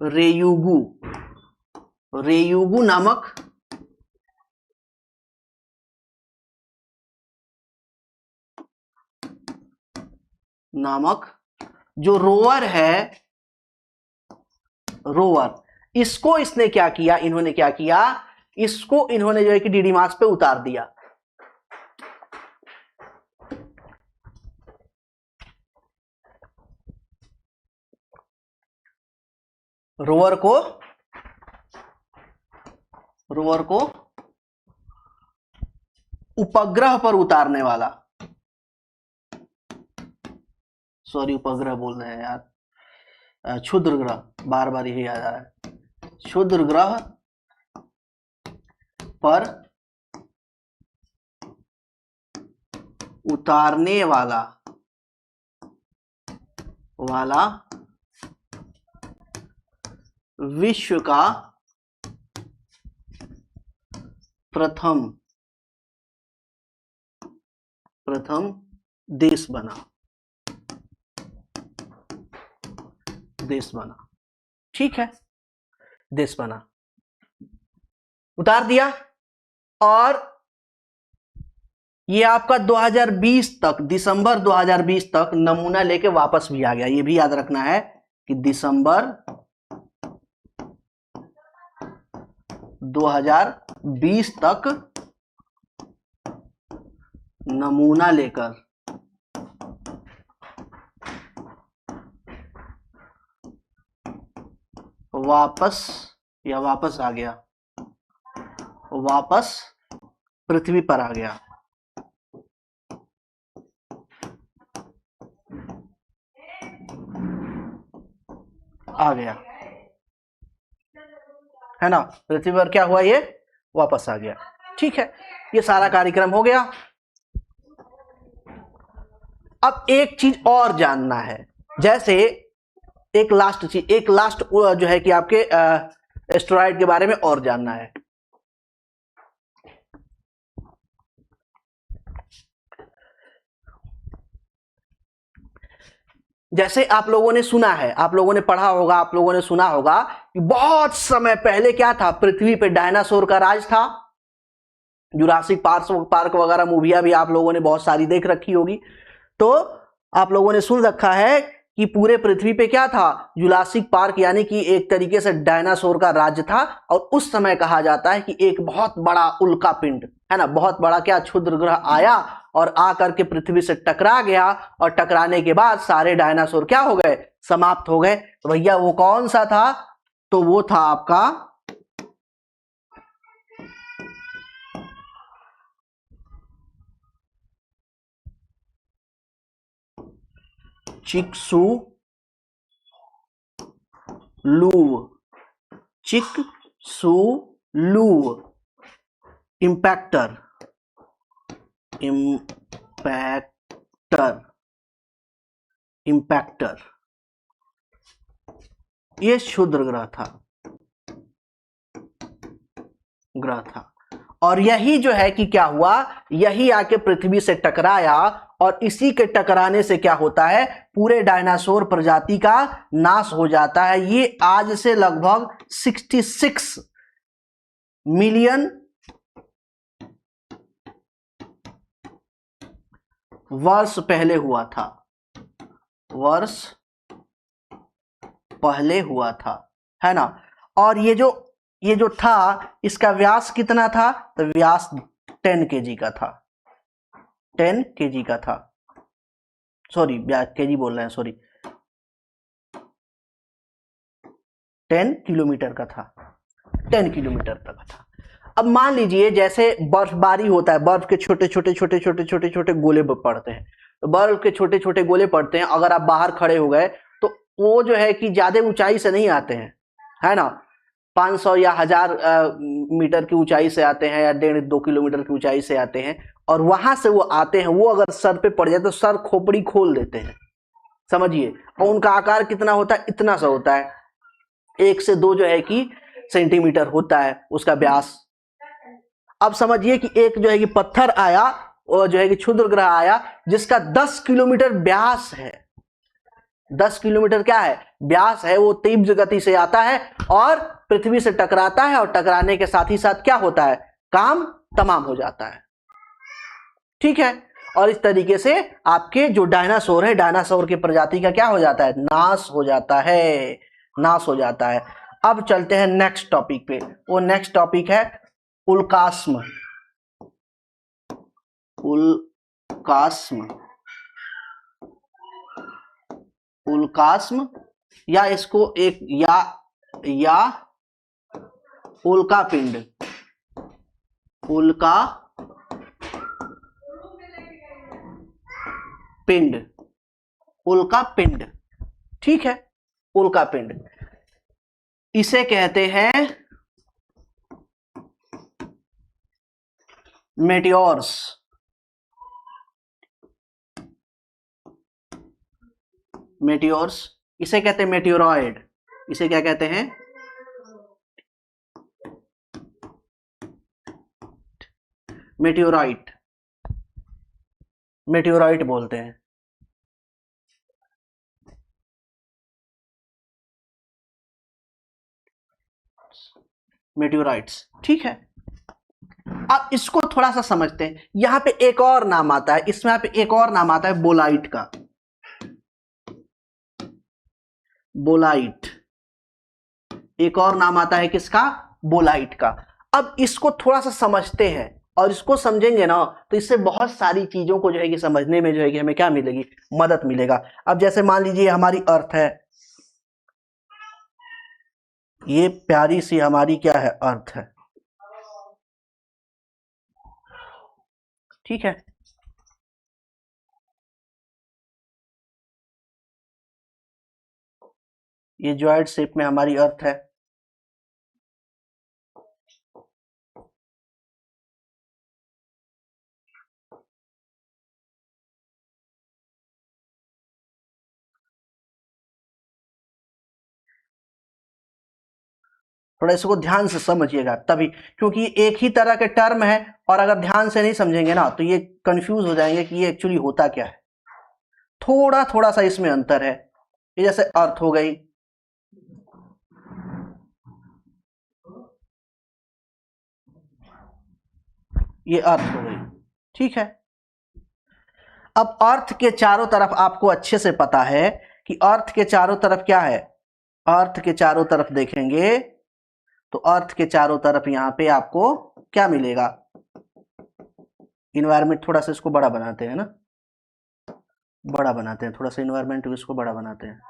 रेयुगु नामक जो रोवर है, इसको इसने क्या किया, इसको इन्होंने जो है कि डीडीमास पे उतार दिया। रोवर को उपग्रह पर उतारने वाला, सॉरी उपग्रह बोल रहे हैं यार, क्षुद्र ग्रह, बार बार यही याद आ रहा है, क्षुद्र ग्रह पर उतारने वाला विश्व का प्रथम देश बना। ठीक है, देश बना, उतार दिया। और ये आपका 2020 तक, दिसंबर 2020 तक नमूना लेके वापस भी आ गया। ये भी याद रखना है कि दिसंबर 2020 तक नमूना लेकर वापस या वापस आ गया, वापस पृथ्वी पर आ गया। आ गया है ना, पृथ्वी पर क्या हुआ, ये वापस आ गया। ठीक है, ये सारा कार्यक्रम हो गया। अब एक चीज और जानना है, जैसे एक लास्ट चीज, एक लास्ट जो है कि आपके एस्टेरॉयड के बारे में और जानना है। जैसे आप लोगों ने सुना है, आप लोगों ने पढ़ा होगा, आप लोगों ने सुना होगा कि बहुत समय पहले क्या था, पृथ्वी पे डायनासोर का राज था। जुरासिक पार्क वगैरह मूवियां भी आप लोगों ने बहुत सारी देख रखी होगी। तो आप लोगों ने सुन रखा है कि पूरे पृथ्वी पे क्या था, जुरासिक पार्क, यानी कि एक तरीके से डायनासोर का राज्य था। और उस समय कहा जाता है कि एक बहुत बड़ा उल्का पिंड है ना, बहुत बड़ा क्या क्षुद्र ग्रह आया और आकर के पृथ्वी से टकरा गया, और टकराने के बाद सारे डायनासोर क्या हो गए, समाप्त हो गए। तो भैया वो कौन सा था, तो वो था आपका चिकसूलूव, चिकसूलूव इंपैक्टर, इंपैक्टर ये क्षुद्र ग्रह था। और यही जो है कि क्या हुआ, यही आके पृथ्वी से टकराया, और इसी के टकराने से क्या होता है, पूरे डायनासोर प्रजाति का नाश हो जाता है। ये आज से लगभग 66 मिलियन वर्ष पहले हुआ था, है ना। और ये जो था, इसका व्यास कितना था, तो व्यास 10 kg का था, 10 kg का था, सॉरी केजी बोल रहे हैं, सॉरी 10 किलोमीटर का था, 10 किलोमीटर तक था। अब मान लीजिए जैसे बर्फबारी होता है, बर्फ के छोटे छोटे गोले पड़ते हैं, तो बर्फ के छोटे छोटे गोले पड़ते हैं, अगर आप बाहर खड़े हो गए तो वो जो है कि ज्यादा ऊंचाई से नहीं आते हैं, है ना, 500 या 1000 मीटर की ऊंचाई से आते हैं, या 1.5-2 किलोमीटर की ऊंचाई से आते हैं, और वहां से वो आते हैं, वो अगर सर पे पड़ जाए तो सर खोपड़ी खोल देते हैं, समझिए। और उनका आकार कितना होता है, इतना सा होता है, 1 से 2 जो है कि सेंटीमीटर होता है उसका व्यास। अब समझिए कि एक जो है कि पत्थर आया, और जो है कि क्षुद्र ग्रह आया, जिसका 10 किलोमीटर व्यास है, 10 किलोमीटर क्या है, व्यास है। वो तीव्र गति से आता है और पृथ्वी से टकराता है, और टकराने के साथ ही साथ क्या होता है, काम तमाम हो जाता है। ठीक है, और इस तरीके से आपके जो डायनासोर है, डायनासोर की प्रजाति का क्या हो जाता है, नाश हो जाता है, नाश हो जाता है। अब चलते हैं नेक्स्ट टॉपिक पे। वो नेक्स्ट टॉपिक है उल्कास्म, उल्कास्म, या इसको एक या उल्का पिंड, उल्का पिंड, ठीक है, उल्का पिंड, इसे कहते हैं मेटियोर्स, इसे कहते हैं मेटियोरॉइड, इसे क्या कहते हैं, मेटियोराइट बोलते हैं। मेटियोराइट्स, ठीक है। अब इसको थोड़ा सा समझते हैं। यहां पे एक और नाम आता है, इसमें यहाँ पे एक और नाम आता है बोलाइट का, बोलाइट, एक और नाम आता है किसका, बोलाइट का। अब इसको थोड़ा सा समझते हैं, और इसको समझेंगे ना तो इससे बहुत सारी चीजों को जो है कि समझने में जो है कि हमें क्या मिलेगी, मदद मिलेगा। अब जैसे मान लीजिए हमारी अर्थ है, ये प्यारी सी हमारी क्या है, अर्थ है। ठीक है, ये जॉइंट शेप में हमारी अर्थ है। थोड़ा इसको ध्यान से समझिएगा तभी, क्योंकि ये एक ही तरह के टर्म है और अगर ध्यान से नहीं समझेंगे ना तो ये कंफ्यूज हो जाएंगे कि ये एक्चुअली होता क्या है। थोड़ा थोड़ा सा इसमें अंतर है। ये जैसे अर्थ हो गई, ये अर्थ हो गई। ठीक है, अब अर्थ के चारों तरफ आपको अच्छे से पता है कि अर्थ के चारों तरफ क्या है। अर्थ के चारों तरफ देखेंगे तो अर्थ के चारों तरफ यहां पे आपको क्या मिलेगा, इन्वायरमेंट। थोड़ा सा इसको बड़ा बनाते हैं ना, बड़ा बनाते हैं थोड़ा सा इन्वायरमेंट, इसको बड़ा बनाते हैं।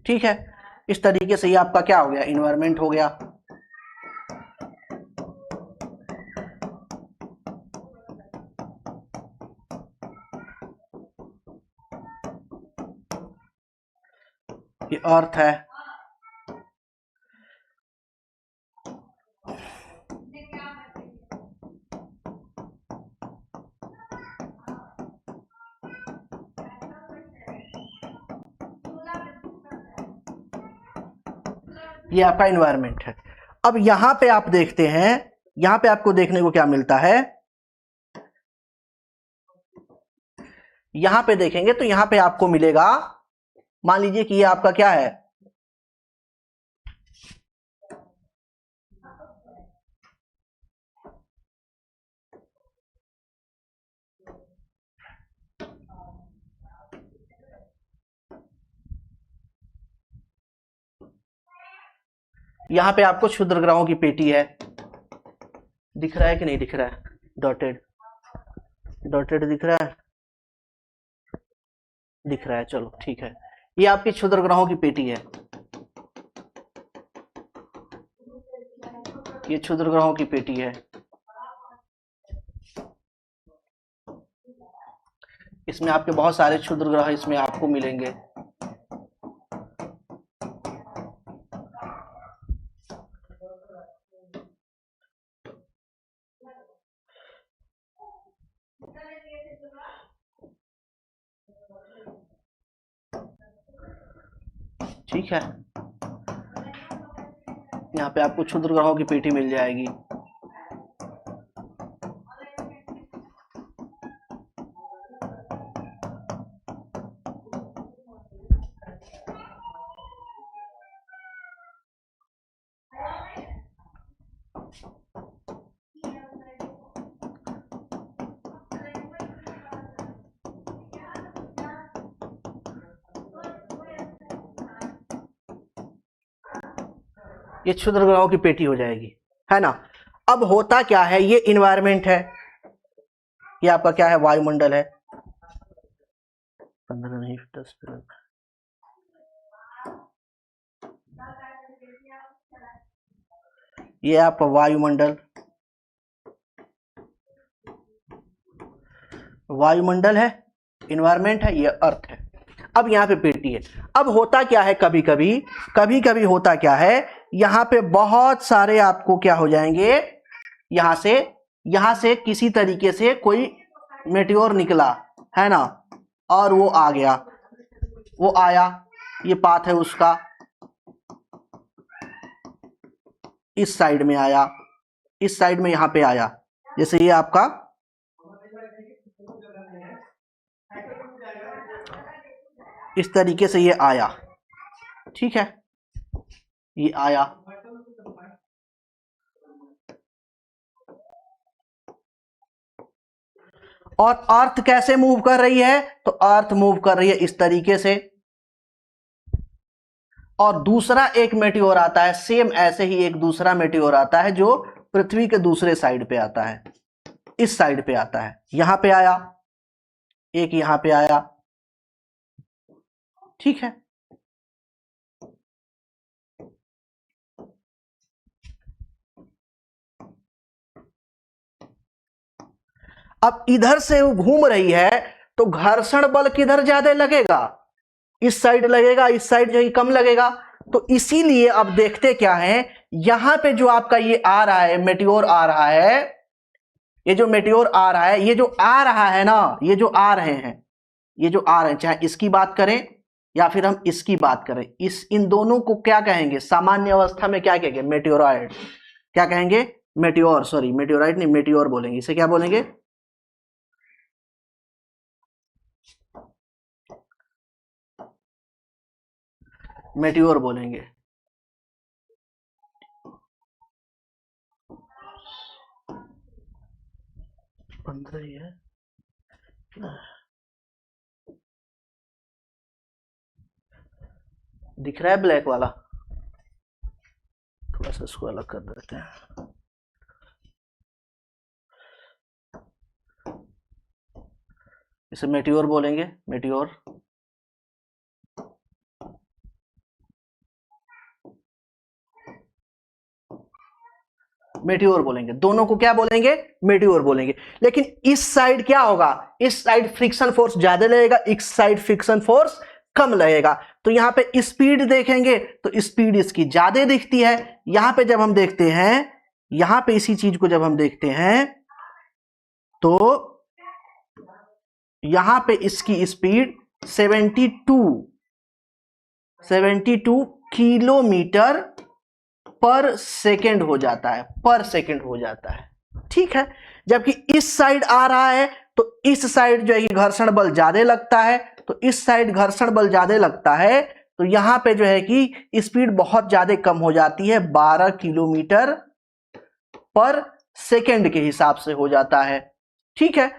ठीक है, इस तरीके से ये आपका क्या हो गया, इन्वायरमेंट हो गया। ये अर्थ है। ये आपका इन्वायरमेंट है। अब यहां पे आप देखते हैं, यहां पे आपको देखने को क्या मिलता है, यहां पे देखेंगे तो यहां पे आपको मिलेगा, मान लीजिए कि ये आपका क्या है, यहां पे आपको क्षुद्र ग्रहों की पेटी है। दिख रहा है कि नहीं दिख रहा है, डॉटेड, डॉटेड दिख रहा है, दिख रहा है, चलो ठीक है। ये आपकी क्षुद्र ग्रहों की पेटी है, ये क्षुद्र ग्रहों की पेटी है। इसमें आपके बहुत सारे क्षुद्र ग्रह इसमें आपको मिलेंगे। ठीक है, यहाँ पे आपको क्षुद्र ग्रहों की पेटी मिल जाएगी। ये क्षुद्र ग्रहों की पेटी हो जाएगी, है ना। अब होता क्या है, ये इन्वायरमेंट है, ये आपका क्या है, वायुमंडल है। 15 नहीं 10, ये आपका वायुमंडल, वायुमंडल है, इन्वायरमेंट है, ये अर्थ है। अब यहाँ पे पेटी है। अब होता क्या है, कभी कभी होता क्या है, यहाँ पे बहुत सारे आपको क्या हो जाएंगे, यहां से किसी तरीके से कोई मेटियोर निकला, है ना, और वो आ गया, वो आया, ये पाथ है उसका, इस साइड में आया, इस साइड में यहां पे आया। जैसे ये आपका इस तरीके से ये आया, ठीक है, ये आया, और अर्थ कैसे मूव कर रही है, तो अर्थ मूव कर रही है इस तरीके से, और दूसरा एक मेटियोर आता है, सेम ऐसे ही एक दूसरा मेटियोर आता है जो पृथ्वी के दूसरे साइड पे आता है, इस साइड पे आता है, यहां पे आया, एक यहां पे आया, ठीक है। अब इधर से वो घूम रही है तो घर्षण बल किधर ज्यादा लगेगा, इस साइड लगेगा, इस साइड जो है कम लगेगा। तो इसीलिए अब देखते क्या है, यहां पे जो आपका ये आ रहा है, मेटियोर आ रहा है, ये जो मेटियोर आ रहा है, ये जो आ रहा है ना, ये जो आ रहे हैं, ये जो आ रहे हैं, चाहे इसकी बात करें या फिर हम इसकी बात करें, इन दोनों को क्या कहेंगे, सामान्य अवस्था में क्या कहेंगे, मेटियोरॉइड। क्या कहेंगे, मेटियोर, सॉरी मेटियोराइड नहीं, मेटियोर बोलेंगे, इसे क्या बोलेंगे, मेटियोर बोलेंगे। ही है, दिख रहा है ब्लैक वाला, थोड़ा सा इसको अलग कर देते हैं। इसे मेटियोर बोलेंगे, मेटियोर। मेटियोर बोलेंगे, दोनों को क्या बोलेंगे, मेटियोर बोलेंगे। लेकिन इस साइड क्या होगा, इस साइड फ्रिक्शन फोर्स ज्यादा लगेगा, इस साइड फ्रिक्शन फोर्स कम लगेगा। तो यहां पे स्पीड देखेंगे तो स्पीड इसकी ज्यादा दिखती है। यहां पे जब हम देखते हैं, यहां पे इसी चीज को जब हम देखते हैं तो यहां पे इसकी स्पीड 72 किलोमीटर पर सेकेंड हो जाता है, पर सेकेंड हो जाता है, ठीक है। जबकि इस साइड आ रहा है तो इस साइड जो है घर्षण बल ज्यादा लगता है, तो इस साइड घर्षण बल ज्यादा लगता है, तो यहां पे जो है कि स्पीड बहुत ज्यादा कम हो जाती है, 12 किलोमीटर पर सेकेंड के हिसाब से हो जाता है, ठीक है।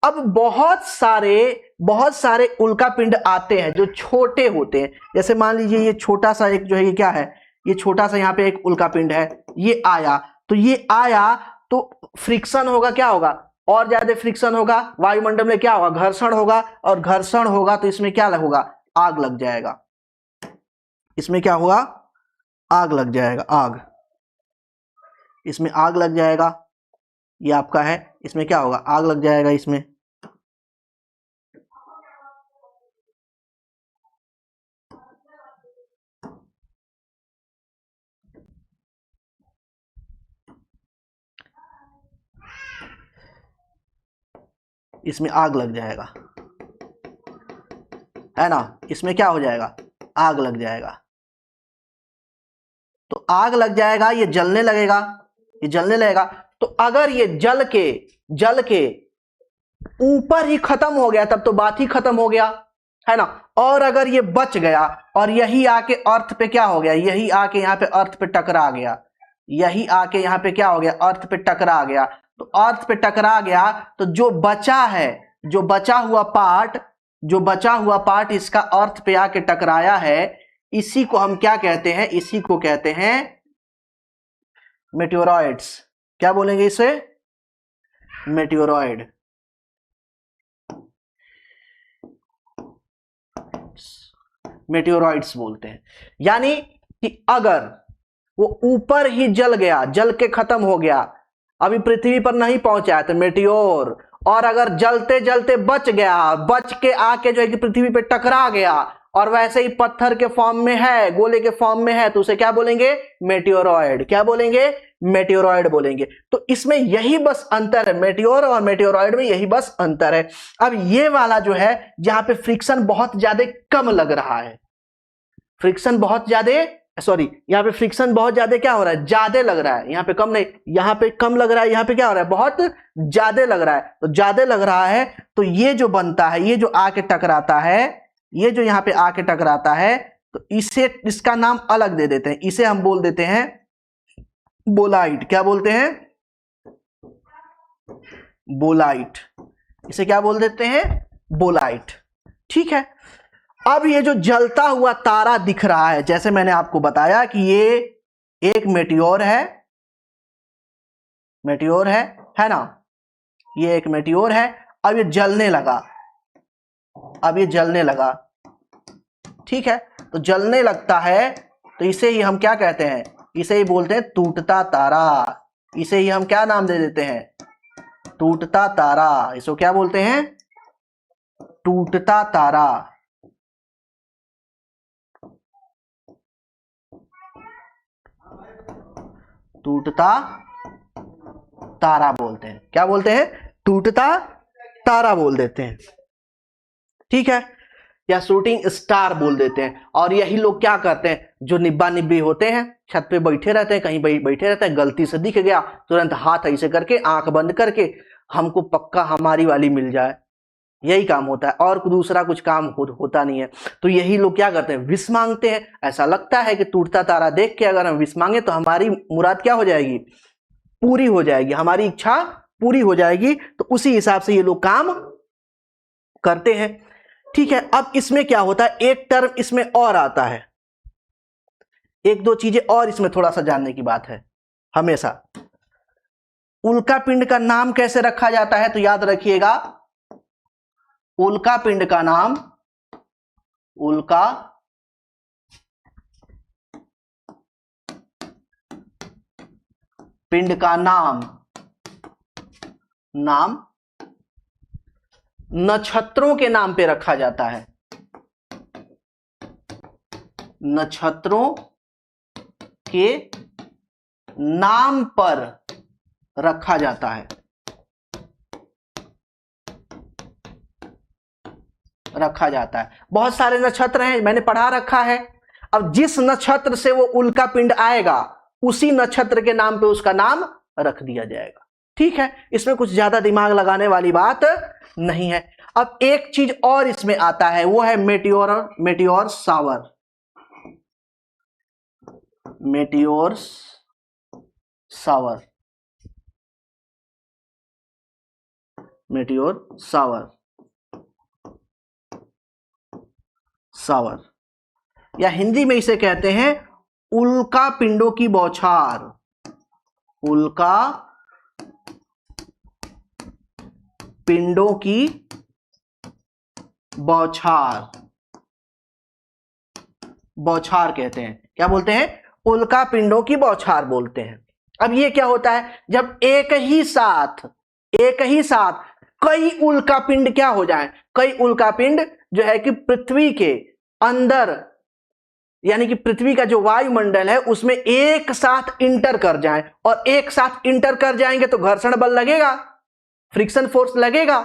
अब बहुत सारे उल्कापिंड आते हैं जो छोटे होते हैं, जैसे मान लीजिए ये छोटा सा एक जो है, ये क्या है, ये छोटा सा यहाँ पे एक उल्कापिंड है, ये आया, तो ये आया तो फ्रिक्शन होगा, क्या होगा, और ज्यादा फ्रिक्शन होगा, वायुमंडल में क्या होगा, घर्षण होगा, और घर्षण होगा तो इसमें क्या होगा, आग लग जाएगा, इसमें क्या होगा, आग लग जाएगा, आग, इसमें आग लग जाएगा, ये आपका है, इसमें क्या होगा, आग लग जाएगा, इसमें इसमें आग लग जाएगा, है ना, इसमें क्या हो जाएगा, आग लग जाएगा। तो आग लग जाएगा, ये जलने लगेगा, ये जलने लगेगा। तो अगर ये जल के ऊपर ही खत्म हो गया तब तो बात ही खत्म हो गया, है ना। और अगर ये बच गया और यही आके अर्थ पे क्या हो गया, यही आके यहाँ पे अर्थ पे टकरा गया, यही आके यहाँ पे क्या हो गया, अर्थ पे टकरा गया, तो अर्थ पे टकरा गया तो जो बचा है, जो बचा हुआ पार्ट इसका अर्थ पे आके टकराया है, इसी को हम क्या कहते हैं, इसी को कहते हैं मेटियोरॉइड्स। क्या बोलेंगे इसे, मेटियोरॉइड। मेटियोरॉइड्स बोलते हैं। यानी कि अगर वो ऊपर ही जल गया, जल के खत्म हो गया, अभी पृथ्वी पर नहीं पहुंचा है तो मेटियोर, और अगर जलते जलते बच गया, बच के आके जो है कि पृथ्वी पे टकरा गया और वैसे ही पत्थर के फॉर्म में है, गोले के फॉर्म में है, तो उसे क्या बोलेंगे, मेटियोरॉइड। क्या बोलेंगे, मेटियोरॉइड बोलेंगे। तो इसमें यही बस अंतर है, मेटियोर और मेटियोरॉइड में यही बस अंतर है। अब ये वाला जो है जहां पे फ्रिक्शन बहुत ज्यादा कम लग रहा है, फ्रिक्शन बहुत ज्यादा सॉरी, यहाँ पे फ्रिक्शन बहुत ज्यादा क्या हो रहा है, ज्यादा लग रहा है, यहाँ पे कम नहीं, यहाँ पे कम लग रहा है, यहाँ पे क्या हो रहा है, बहुत ज्यादा लग रहा है। तो ज्यादा लग रहा है तो ये जो बनता है, ये जो आके टकराता है, ये जो यहाँ पे आके टकराता है, तो इसे, इसका नाम अलग दे देते हैं, इसे हम बोल देते हैं बोलाइट। क्या बोलते हैं, बोलाइट। इसे क्या बोल देते हैं, बोलाइट। ठीक है। अब ये जो जलता हुआ तारा दिख रहा है, जैसे मैंने आपको बताया कि ये एक मेटियोर है ना, ये एक मेटियोर है। अब ये जलने लगा, ठीक है। तो जलने लगता है तो इसे ही हम क्या कहते हैं, इसे ही बोलते हैं टूटता तारा। इसे ही हम क्या नाम दे देते हैं, टूटता तारा। इसको क्या बोलते हैं, टूटता तारा। टूटता तारा बोलते हैं। क्या बोलते हैं, टूटता तारा बोल देते हैं। ठीक है, या शूटिंग स्टार बोल देते हैं। और यही लोग क्या करते हैं, जो निब्बा निब्बी होते हैं, छत पे बैठे रहते हैं, कहीं बैठे रहते हैं, गलती से दिख गया, तुरंत हाथ ऐसे करके, आंख बंद करके, हमको पक्का हमारी वाली मिल जाए, यही काम होता है, और दूसरा कुछ काम होता नहीं है। तो यही लोग क्या करते हैं, विश मांगते हैं। ऐसा लगता है कि टूटता तारा देख के अगर हम विश मांगे तो हमारी मुराद क्या हो जाएगी, पूरी हो जाएगी, हमारी इच्छा पूरी हो जाएगी। तो उसी हिसाब से ये लोग काम करते हैं। ठीक है। अब इसमें क्या होता है, एक टर्म इसमें और आता है, एक दो चीजें और इसमें थोड़ा सा जानने की बात है हमेशा। उल्का पिंड का नाम कैसे रखा जाता है, तो याद रखिएगा, उल्का पिंड का नाम, उल्का पिंड का नाम नक्षत्रों के नाम पे रखा जाता है। नक्षत्रों के नाम पर रखा जाता है, रखा जाता है। बहुत सारे नक्षत्र हैं, मैंने पढ़ा रखा है। अब जिस नक्षत्र से वो उल्का पिंड आएगा, उसी नक्षत्र के नाम पे उसका नाम रख दिया जाएगा। ठीक है, इसमें कुछ ज्यादा दिमाग लगाने वाली बात नहीं है। अब एक चीज और इसमें आता है, वो है meteor shower. Meteor shower, meteor shower, या हिंदी में इसे कहते हैं उल्का पिंडों की बौछार। उल्का पिंडों की बौछार, बौछार कहते हैं। क्या बोलते हैं, उल्का पिंडों की बौछार बोलते हैं। अब ये क्या होता है, जब एक ही साथ कई उल्का पिंड क्या हो जाए, कई उल्का पिंड जो है कि पृथ्वी के अंदर, यानी कि पृथ्वी का जो वायुमंडल है उसमें एक साथ इंटर कर जाएं, और एक साथ इंटर कर जाएंगे तो घर्षण बल लगेगा, फ्रिक्शन फोर्स लगेगा।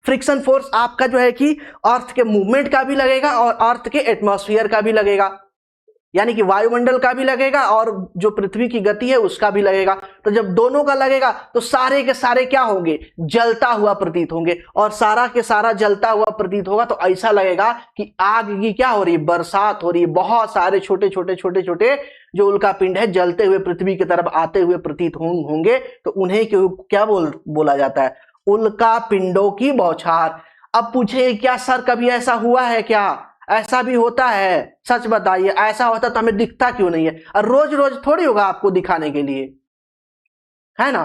फ्रिक्शन फोर्स आपका जो है कि अर्थ के मूवमेंट का भी लगेगा और अर्थ के एटमॉस्फेयर का भी लगेगा, यानी कि वायुमंडल का भी लगेगा और जो पृथ्वी की गति है उसका भी लगेगा। तो जब दोनों का लगेगा तो सारे के सारे क्या होंगे, जलता हुआ प्रतीत होंगे, और सारा के सारा जलता हुआ प्रतीत होगा तो ऐसा लगेगा कि आग की क्या हो रही है, बरसात हो रही है। बहुत सारे छोटे छोटे जो उल्का पिंड है जलते हुए पृथ्वी की तरफ आते हुए प्रतीत होंगे, तो उन्हें क्या बोला जाता है, उल्का पिंडों की बौछार। अब पूछे क्या सर कभी ऐसा हुआ है क्या, ऐसा भी होता है, सच बताइए, ऐसा होता तो हमें दिखता क्यों नहीं है। और रोज रोज थोड़ी होगा आपको दिखाने के लिए, है ना,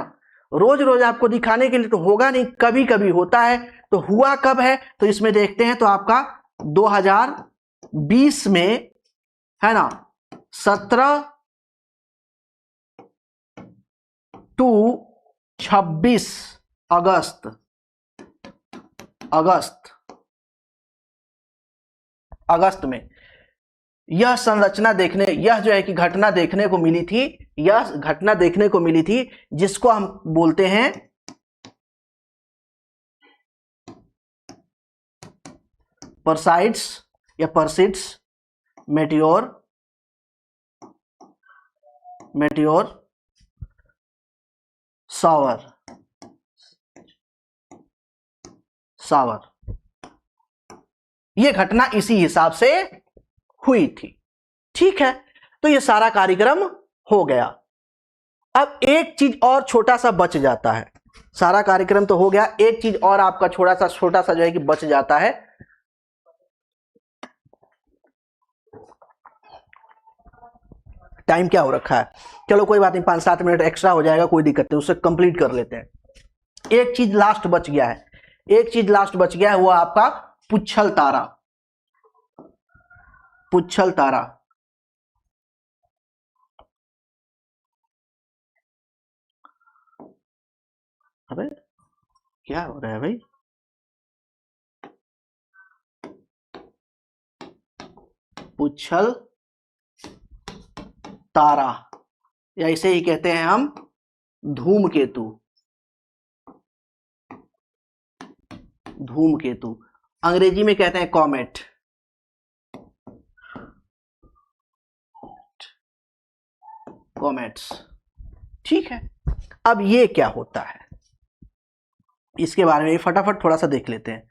रोज रोज आपको दिखाने के लिए तो होगा नहीं, कभी कभी होता है। तो हुआ कब है, तो इसमें देखते हैं, तो आपका 2020 में है ना, 17 टू 26 अगस्त में यह संरचना देखने, यह जो है कि घटना देखने को मिली थी, यह घटना देखने को मिली थी, जिसको हम बोलते हैं परसाइड्स या परसिड्स मेटियोर मेटियोर सावर सावर, ये घटना इसी हिसाब से हुई थी। ठीक है, तो ये सारा कार्यक्रम हो गया। अब एक चीज और छोटा सा बच जाता है। सारा कार्यक्रम तो हो गया, एक चीज और आपका छोटा सा जो है कि बच जाता है। टाइम क्या हो रखा है, चलो कोई बात नहीं, 5-7 मिनट एक्स्ट्रा हो जाएगा, कोई दिक्कत नहीं, उससे कंप्लीट कर लेते हैं। एक चीज लास्ट बच गया है, एक चीज लास्ट बच गया है, वो आपका पुच्छल तारा। पुच्छल तारा, अबे क्या हो रहा है भाई, पुच्छल तारा, या इसे ही कहते हैं हम धूमकेतु। धूमकेतु अंग्रेजी में कहते हैं कॉमेट। कॉमेट्स, ठीक है। अब ये क्या होता है, इसके बारे में भी फटाफट थोड़ा सा देख लेते हैं,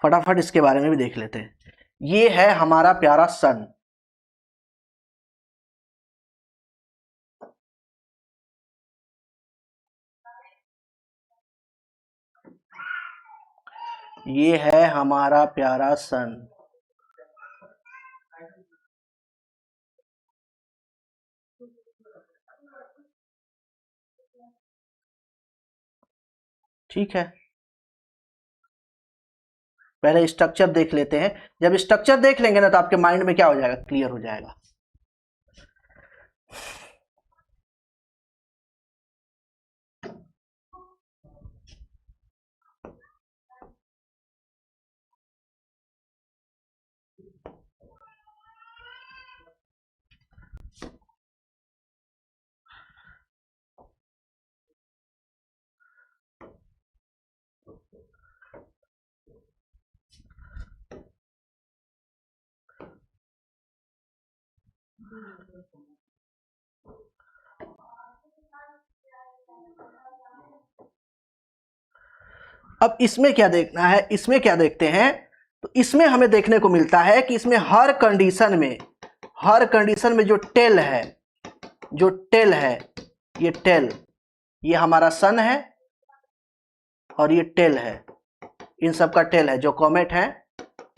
फटाफट इसके बारे में भी देख लेते हैं। ये है हमारा प्यारा सन। ये है हमारा प्यारा सन। ठीक है, पहले स्ट्रक्चर देख लेते हैं। जब स्ट्रक्चर देख लेंगे ना तो आपके माइंड में क्या हो जाएगा, क्लियर हो जाएगा। अब इसमें क्या देखना है, इसमें क्या देखते हैं, तो इसमें हमें देखने को मिलता है कि इसमें हर कंडीशन में, हर कंडीशन में जो टेल है, जो टेल है, ये टेल, ये हमारा सन है और ये टेल है, इन सब का टेल है, जो कॉमेट है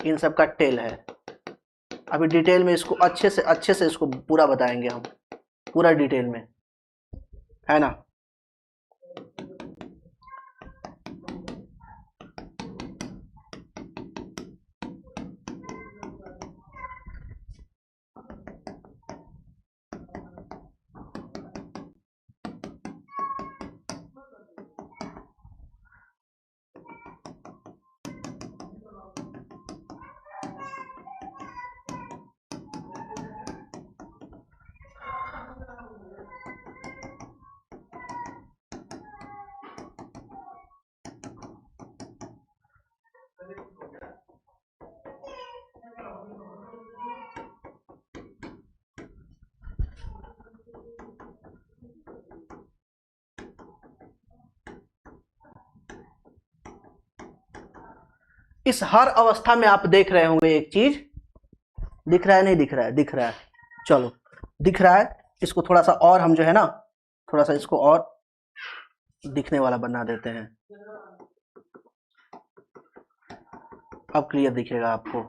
इन सब का टेल है। अभी डिटेल में इसको अच्छे से इसको पूरा बताएंगे हम, पूरा डिटेल में, है ना। इस हर अवस्था में आप देख रहे होंगे एक चीज, दिख रहा है नहीं दिख रहा है, दिख रहा है, चलो दिख रहा है, इसको थोड़ा सा और हम जो है ना, थोड़ा सा इसको और दिखने वाला बना देते हैं, अब क्लियर दिखेगा आपको।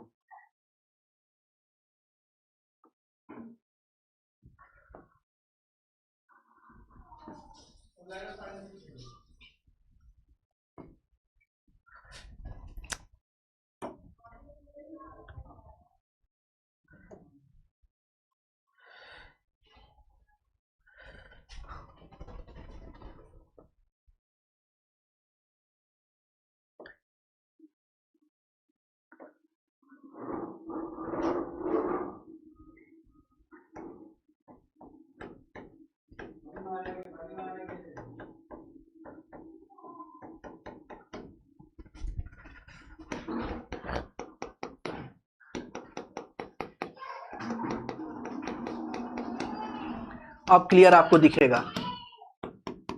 अब क्लियर आपको दिखेगा,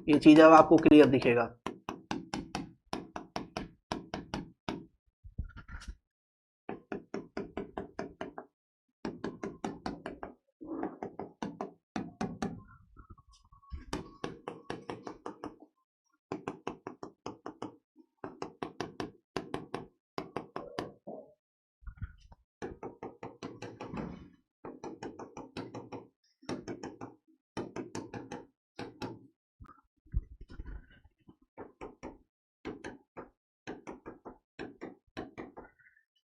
ये चीज अब आपको क्लियर दिखेगा।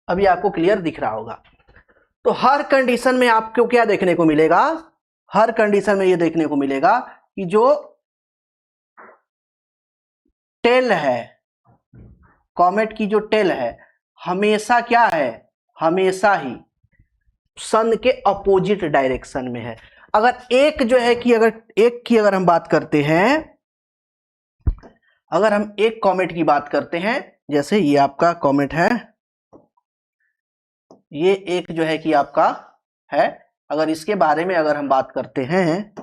अभी आपको क्लियर दिख रहा होगा। तो हर कंडीशन में आपको क्या देखने को मिलेगा, हर कंडीशन में ये देखने को मिलेगा कि जो टेल है, कॉमेट की जो टेल है हमेशा क्या है, हमेशा ही सन के अपोजिट डायरेक्शन में है। अगर एक जो है कि अगर एक की अगर हम बात करते हैं, अगर हम एक कॉमेट की बात करते हैं, जैसे ये आपका कॉमेट है, ये एक जो है कि आपका है, अगर इसके बारे में अगर हम बात करते हैं,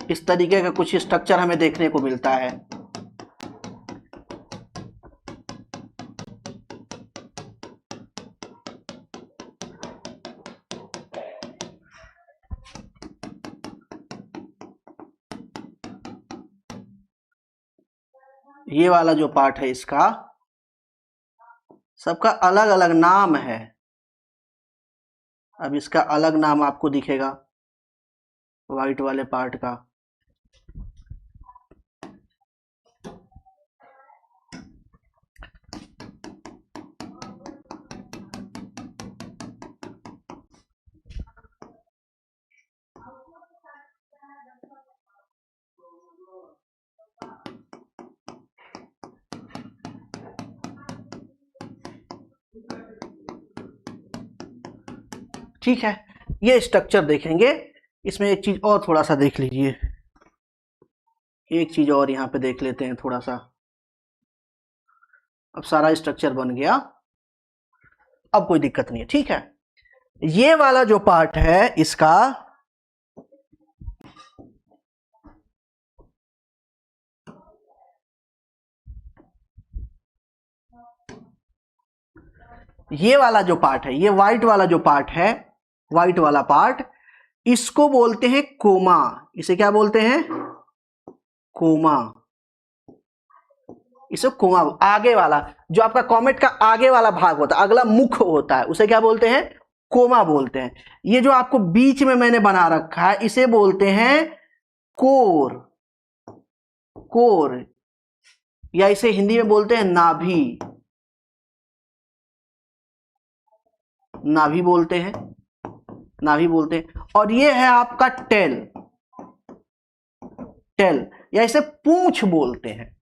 इस तरीके का कुछ स्ट्रक्चर हमें देखने को मिलता है। ये वाला जो पार्ट है इसका सबका अलग अलग नाम है। अब इसका अलग नाम आपको दिखेगा व्हाइट वाले पार्ट का। ठीक है, ये स्ट्रक्चर देखेंगे। इसमें एक चीज और थोड़ा सा देख लीजिए, एक चीज और यहां पे देख लेते हैं थोड़ा सा। अब सारा स्ट्रक्चर बन गया, अब कोई दिक्कत नहीं है। ठीक है, ये वाला जो पार्ट है इसका, ये वाला जो पार्ट है, ये व्हाइट वाला जो पार्ट है, व्हाइट वाला पार्ट, इसको बोलते हैं कोमा। इसे क्या बोलते हैं, कोमा। इसे कोमा, आगे वाला जो आपका कॉमेट का आगे वाला भाग होता है, अगला मुख होता है, उसे क्या बोलते हैं, कोमा बोलते हैं। ये जो आपको बीच में मैंने बना रखा है इसे बोलते हैं कोर, कोर, या इसे हिंदी में बोलते हैं नाभि, नाभि बोलते हैं, नाभि बोलते हैं। और ये है आपका टेल, टेल, या इसे पूंछ बोलते हैं,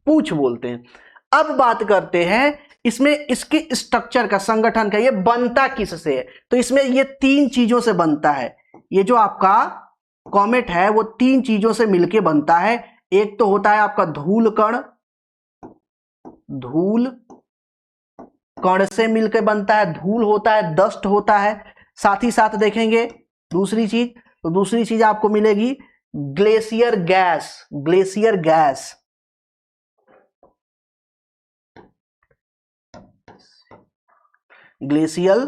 पूंछ बोलते हैं। अब बात करते हैं इसमें इसके स्ट्रक्चर का, संगठन का, ये बनता किससे है। तो इसमें ये तीन चीजों से बनता है। ये जो आपका कॉमेट है वो तीन चीजों से मिलके बनता है। एक तो होता है आपका धूल कण, धूल कण से मिलकर बनता है, धूल होता है, डस्ट होता है। साथ ही साथ देखेंगे दूसरी चीज, तो दूसरी चीज आपको मिलेगी glacier gas, glacier gas, glacial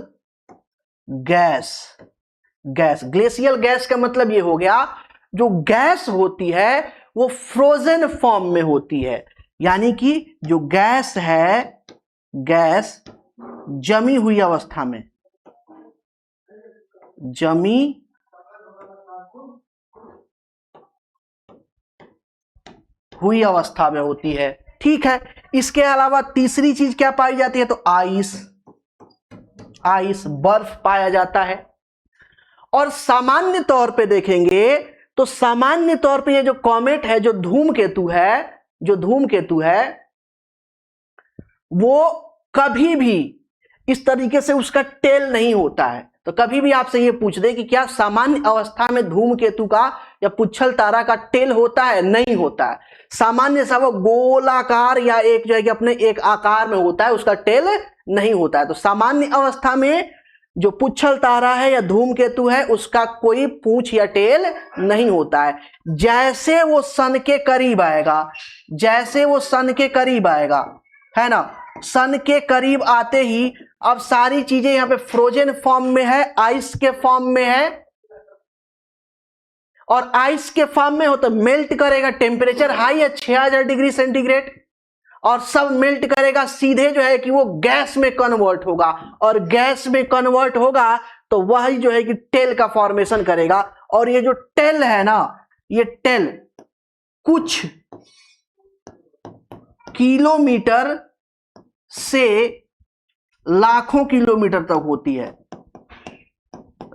gas, gas. Glacial gas का मतलब ये हो गया, जो गैस होती है वो फ्रोजन फॉर्म में होती है, यानी कि जो गैस है, गैस जमी हुई अवस्था में, जमी हुई अवस्था में होती है। ठीक है, इसके अलावा तीसरी चीज क्या पाई जाती है, तो आइस, आइस, बर्फ पाया जाता है। और सामान्य तौर पे देखेंगे तो सामान्य तौर पे ये जो कॉमेट है, जो धूमकेतु है, जो धूमकेतु है, वो कभी भी इस तरीके से उसका टेल नहीं होता है। तो कभी भी आपसे ये पूछ दे कि क्या सामान्य अवस्था में धूमकेतु का या पुच्छल तारा का टेल होता है? नहीं होता है। सामान्य सा वो गोलाकार या एक जो है कि अपने एक आकार में होता है, उसका टेल नहीं होता है। तो सामान्य अवस्था में जो पुच्छल तारा है या धूमकेतु है उसका कोई पूंछ या टेल नहीं होता है। जैसे वो सन के करीब आएगा, जैसे वो सन के करीब आएगा, है ना, सन के करीब आते ही अब सारी चीजें यहां पे फ्रोजन फॉर्म में है, आइस के फॉर्म में है, और आइस के फॉर्म में हो तो मेल्ट करेगा, टेम्परेचर हाई है 6000 डिग्री सेंटीग्रेड, और सब मेल्ट करेगा, सीधे जो है कि वो गैस में कन्वर्ट होगा, और गैस में कन्वर्ट होगा तो वही जो है कि टेल का फॉर्मेशन करेगा। और ये जो टेल है ना, ये टेल कुछ किलोमीटर से लाखों किलोमीटर तक होती है,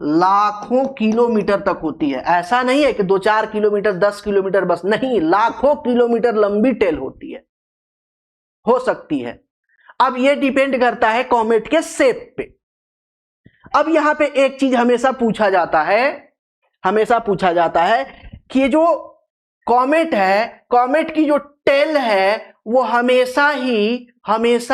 लाखों किलोमीटर तक होती है। ऐसा नहीं है कि 2-4 किलोमीटर 10 किलोमीटर बस, नहीं, लाखों किलोमीटर लंबी टेल होती है, हो सकती है। अब यह डिपेंड करता है कॉमेट के शेप पे। अब यहां पे एक चीज हमेशा पूछा जाता है, हमेशा पूछा जाता है कि जो कॉमेट है, कॉमेट की जो टेल है वो हमेशा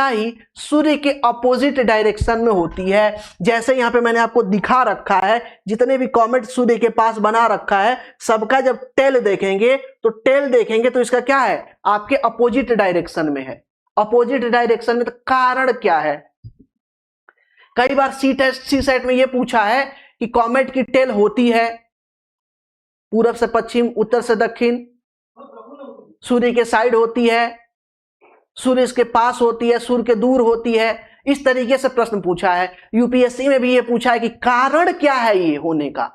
ही सूर्य के अपोजिट डायरेक्शन में होती है। जैसे यहां पे मैंने आपको दिखा रखा है, जितने भी कॉमेट सूर्य के पास बना रखा है सबका जब टेल देखेंगे तो इसका क्या है, आपके अपोजिट डायरेक्शन में है, अपोजिट डायरेक्शन में। तो कारण क्या है? कई बार सी सेट में यह पूछा है कि कॉमेट की टेल होती है पूरब से पश्चिम, उत्तर से दक्षिण, सूर्य के साइड होती है, सूर्य के पास होती है, सूर्य के दूर होती है, इस तरीके से प्रश्न पूछा है। यूपीएससी में भी यह पूछा है कि कारण क्या है ये होने का।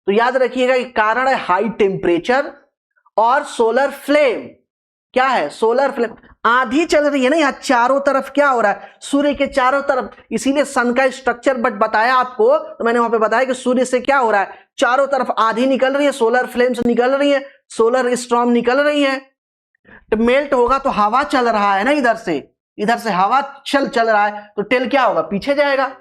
तो याद रखिएगा कि कारण है हाई टेम्परेचर और सोलर फ्लेम। क्या है? Solar flame. आंधी चल रही है ना, यहां चारों तरफ क्या हो रहा है, सूर्य के चारों तरफ, इसीलिए सन का स्ट्रक्चर बट बताया आपको, तो मैंने वहां पे बताया कि सूर्य से क्या हो रहा है, चारों तरफ आंधी निकल रही है, सोलर फ्लेम्स निकल रही है, सोलर स्टॉर्म निकल रही है। तो मेल्ट होगा तो हवा चल रहा है ना, इधर से हवा चल रहा है, तो टेल क्या होगा, पीछे जाएगा।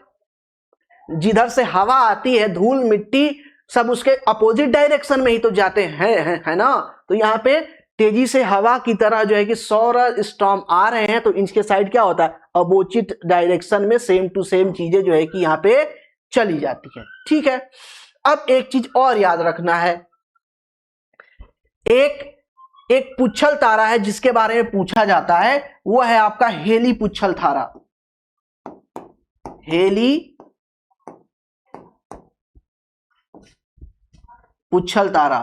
जिधर से हवा आती है, धूल मिट्टी सब उसके अपोजिट डायरेक्शन में ही तो जाते हैं, है ना। तो यहाँ पे तेजी से हवा की तरह जो है कि सौर स्टॉर्म आ रहे हैं, तो इनके साइड क्या होता है, अपोजिट डायरेक्शन में सेम टू सेम चीजें जो है कि यहाँ पे चली जाती है। ठीक है। अब एक चीज और याद रखना है, एक पुच्छल तारा है जिसके बारे में पूछा जाता है, वो है आपका हेली पुच्छल तारा। हेली पुच्छल तारा।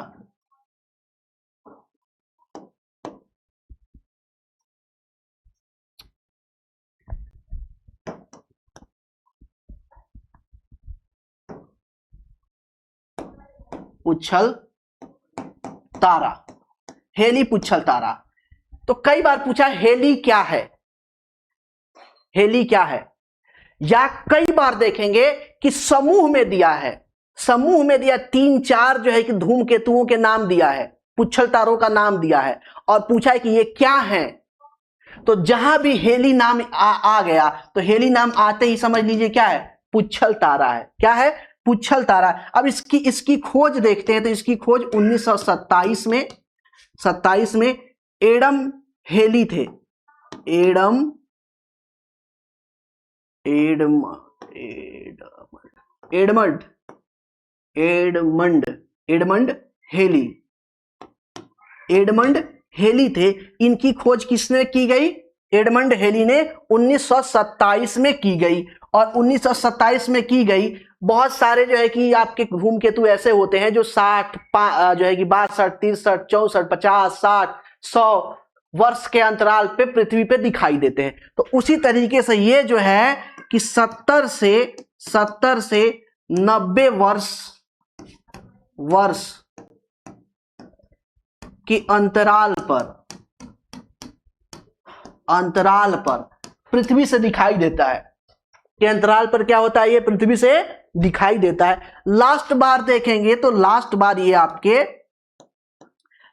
पुच्छल तारा, हेली पुच्छल तारा। तो कई बार पूछा हेली क्या है, हेली क्या है, या कई बार देखेंगे कि समूह में दिया है, समूह में दिया 3-4 जो है कि धूमकेतुओं के नाम दिया है, पुच्छल तारों का नाम दिया है, और पूछा है कि ये क्या है। तो जहां भी हेली नाम आ गया तो हेली नाम आते ही समझ लीजिए क्या है, पुच्छल तारा है। क्या है? पुच्छल तारा। अब इसकी खोज देखते हैं, तो इसकी खोज 1927 में एडम हेली थे। एडमंड हेली थे। इनकी खोज किसने की गई? एडमंड हेली ने 1927 में की गई। और 1927 में की गई। बहुत सारे जो है कि आपके धूमकेतु ऐसे होते हैं जो 60 जो है कि 62, 63, 64, 50, 60, 100 वर्ष के अंतराल पे पृथ्वी पे दिखाई देते हैं। तो उसी तरीके से ये जो है कि 70 से 90 वर्ष के अंतराल पर पृथ्वी से दिखाई देता है। के अंतराल पर क्या होता है, ये पृथ्वी से दिखाई देता है। लास्ट बार देखेंगे तो लास्ट बार ये आपके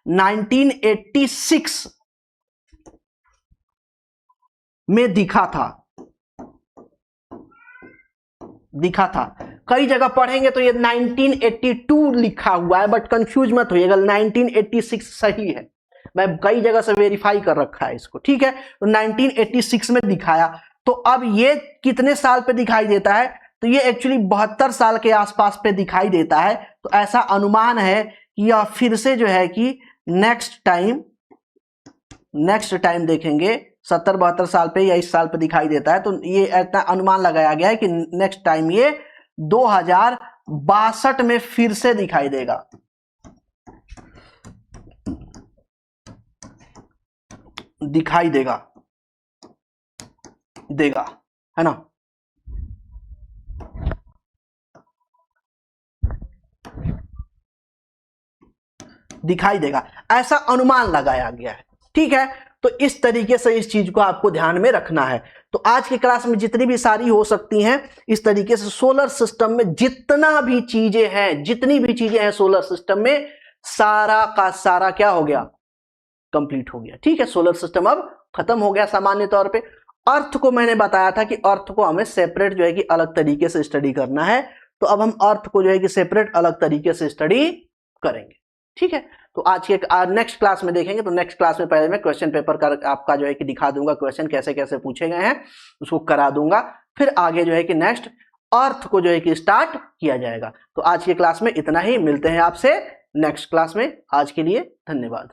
1986 में दिखा था। कई जगह पढ़ेंगे तो ये 1982 लिखा हुआ है, बट कंफ्यूज मत होइएगा, 1986 सही है, मैं कई जगह से वेरीफाई कर रखा है इसको, ठीक है। तो 1986 में दिखाया, तो अब ये कितने साल पे दिखाई देता है, तो ये एक्चुअली 72 साल के आसपास पे दिखाई देता है। तो ऐसा अनुमान है कि यह फिर से जो है कि नेक्स्ट टाइम देखेंगे 70-72 साल पे या इस साल पे दिखाई देता है। तो ये इतना अनुमान लगाया गया है कि नेक्स्ट टाइम ये 2062 में फिर से दिखाई देगा। दिखाई देगा है ना। दिखाई देगा, ऐसा अनुमान लगाया गया है, ठीक है। तो इस तरीके से इस चीज को आपको ध्यान में रखना है। तो आज की क्लास में जितनी भी सारी हो सकती हैं, इस तरीके से सोलर सिस्टम में जितनी भी चीजें हैं सोलर सिस्टम में, सारा का सारा क्या हो गया, कंप्लीट हो गया, ठीक है। सोलर सिस्टम अब खत्म हो गया। सामान्य तौर पे अर्थ को मैंने बताया था कि अर्थ को हमें सेपरेट जो है कि अलग तरीके से स्टडी करना है, तो अब हम अर्थ को जो है कि सेपरेट अलग तरीके से स्टडी करेंगे, ठीक है। तो आज के नेक्स्ट क्लास में देखेंगे। तो नेक्स्ट क्लास में पहले मैं क्वेश्चन पेपर का आपका जो है कि दिखा दूंगा, क्वेश्चन कैसे कैसे पूछे गए हैं उसको करा दूंगा, फिर आगे जो है कि नेक्स्ट अर्थ को जो है कि स्टार्ट किया जाएगा। तो आज के क्लास में इतना ही, मिलते हैं आपसे नेक्स्ट क्लास में। आज के लिए धन्यवाद।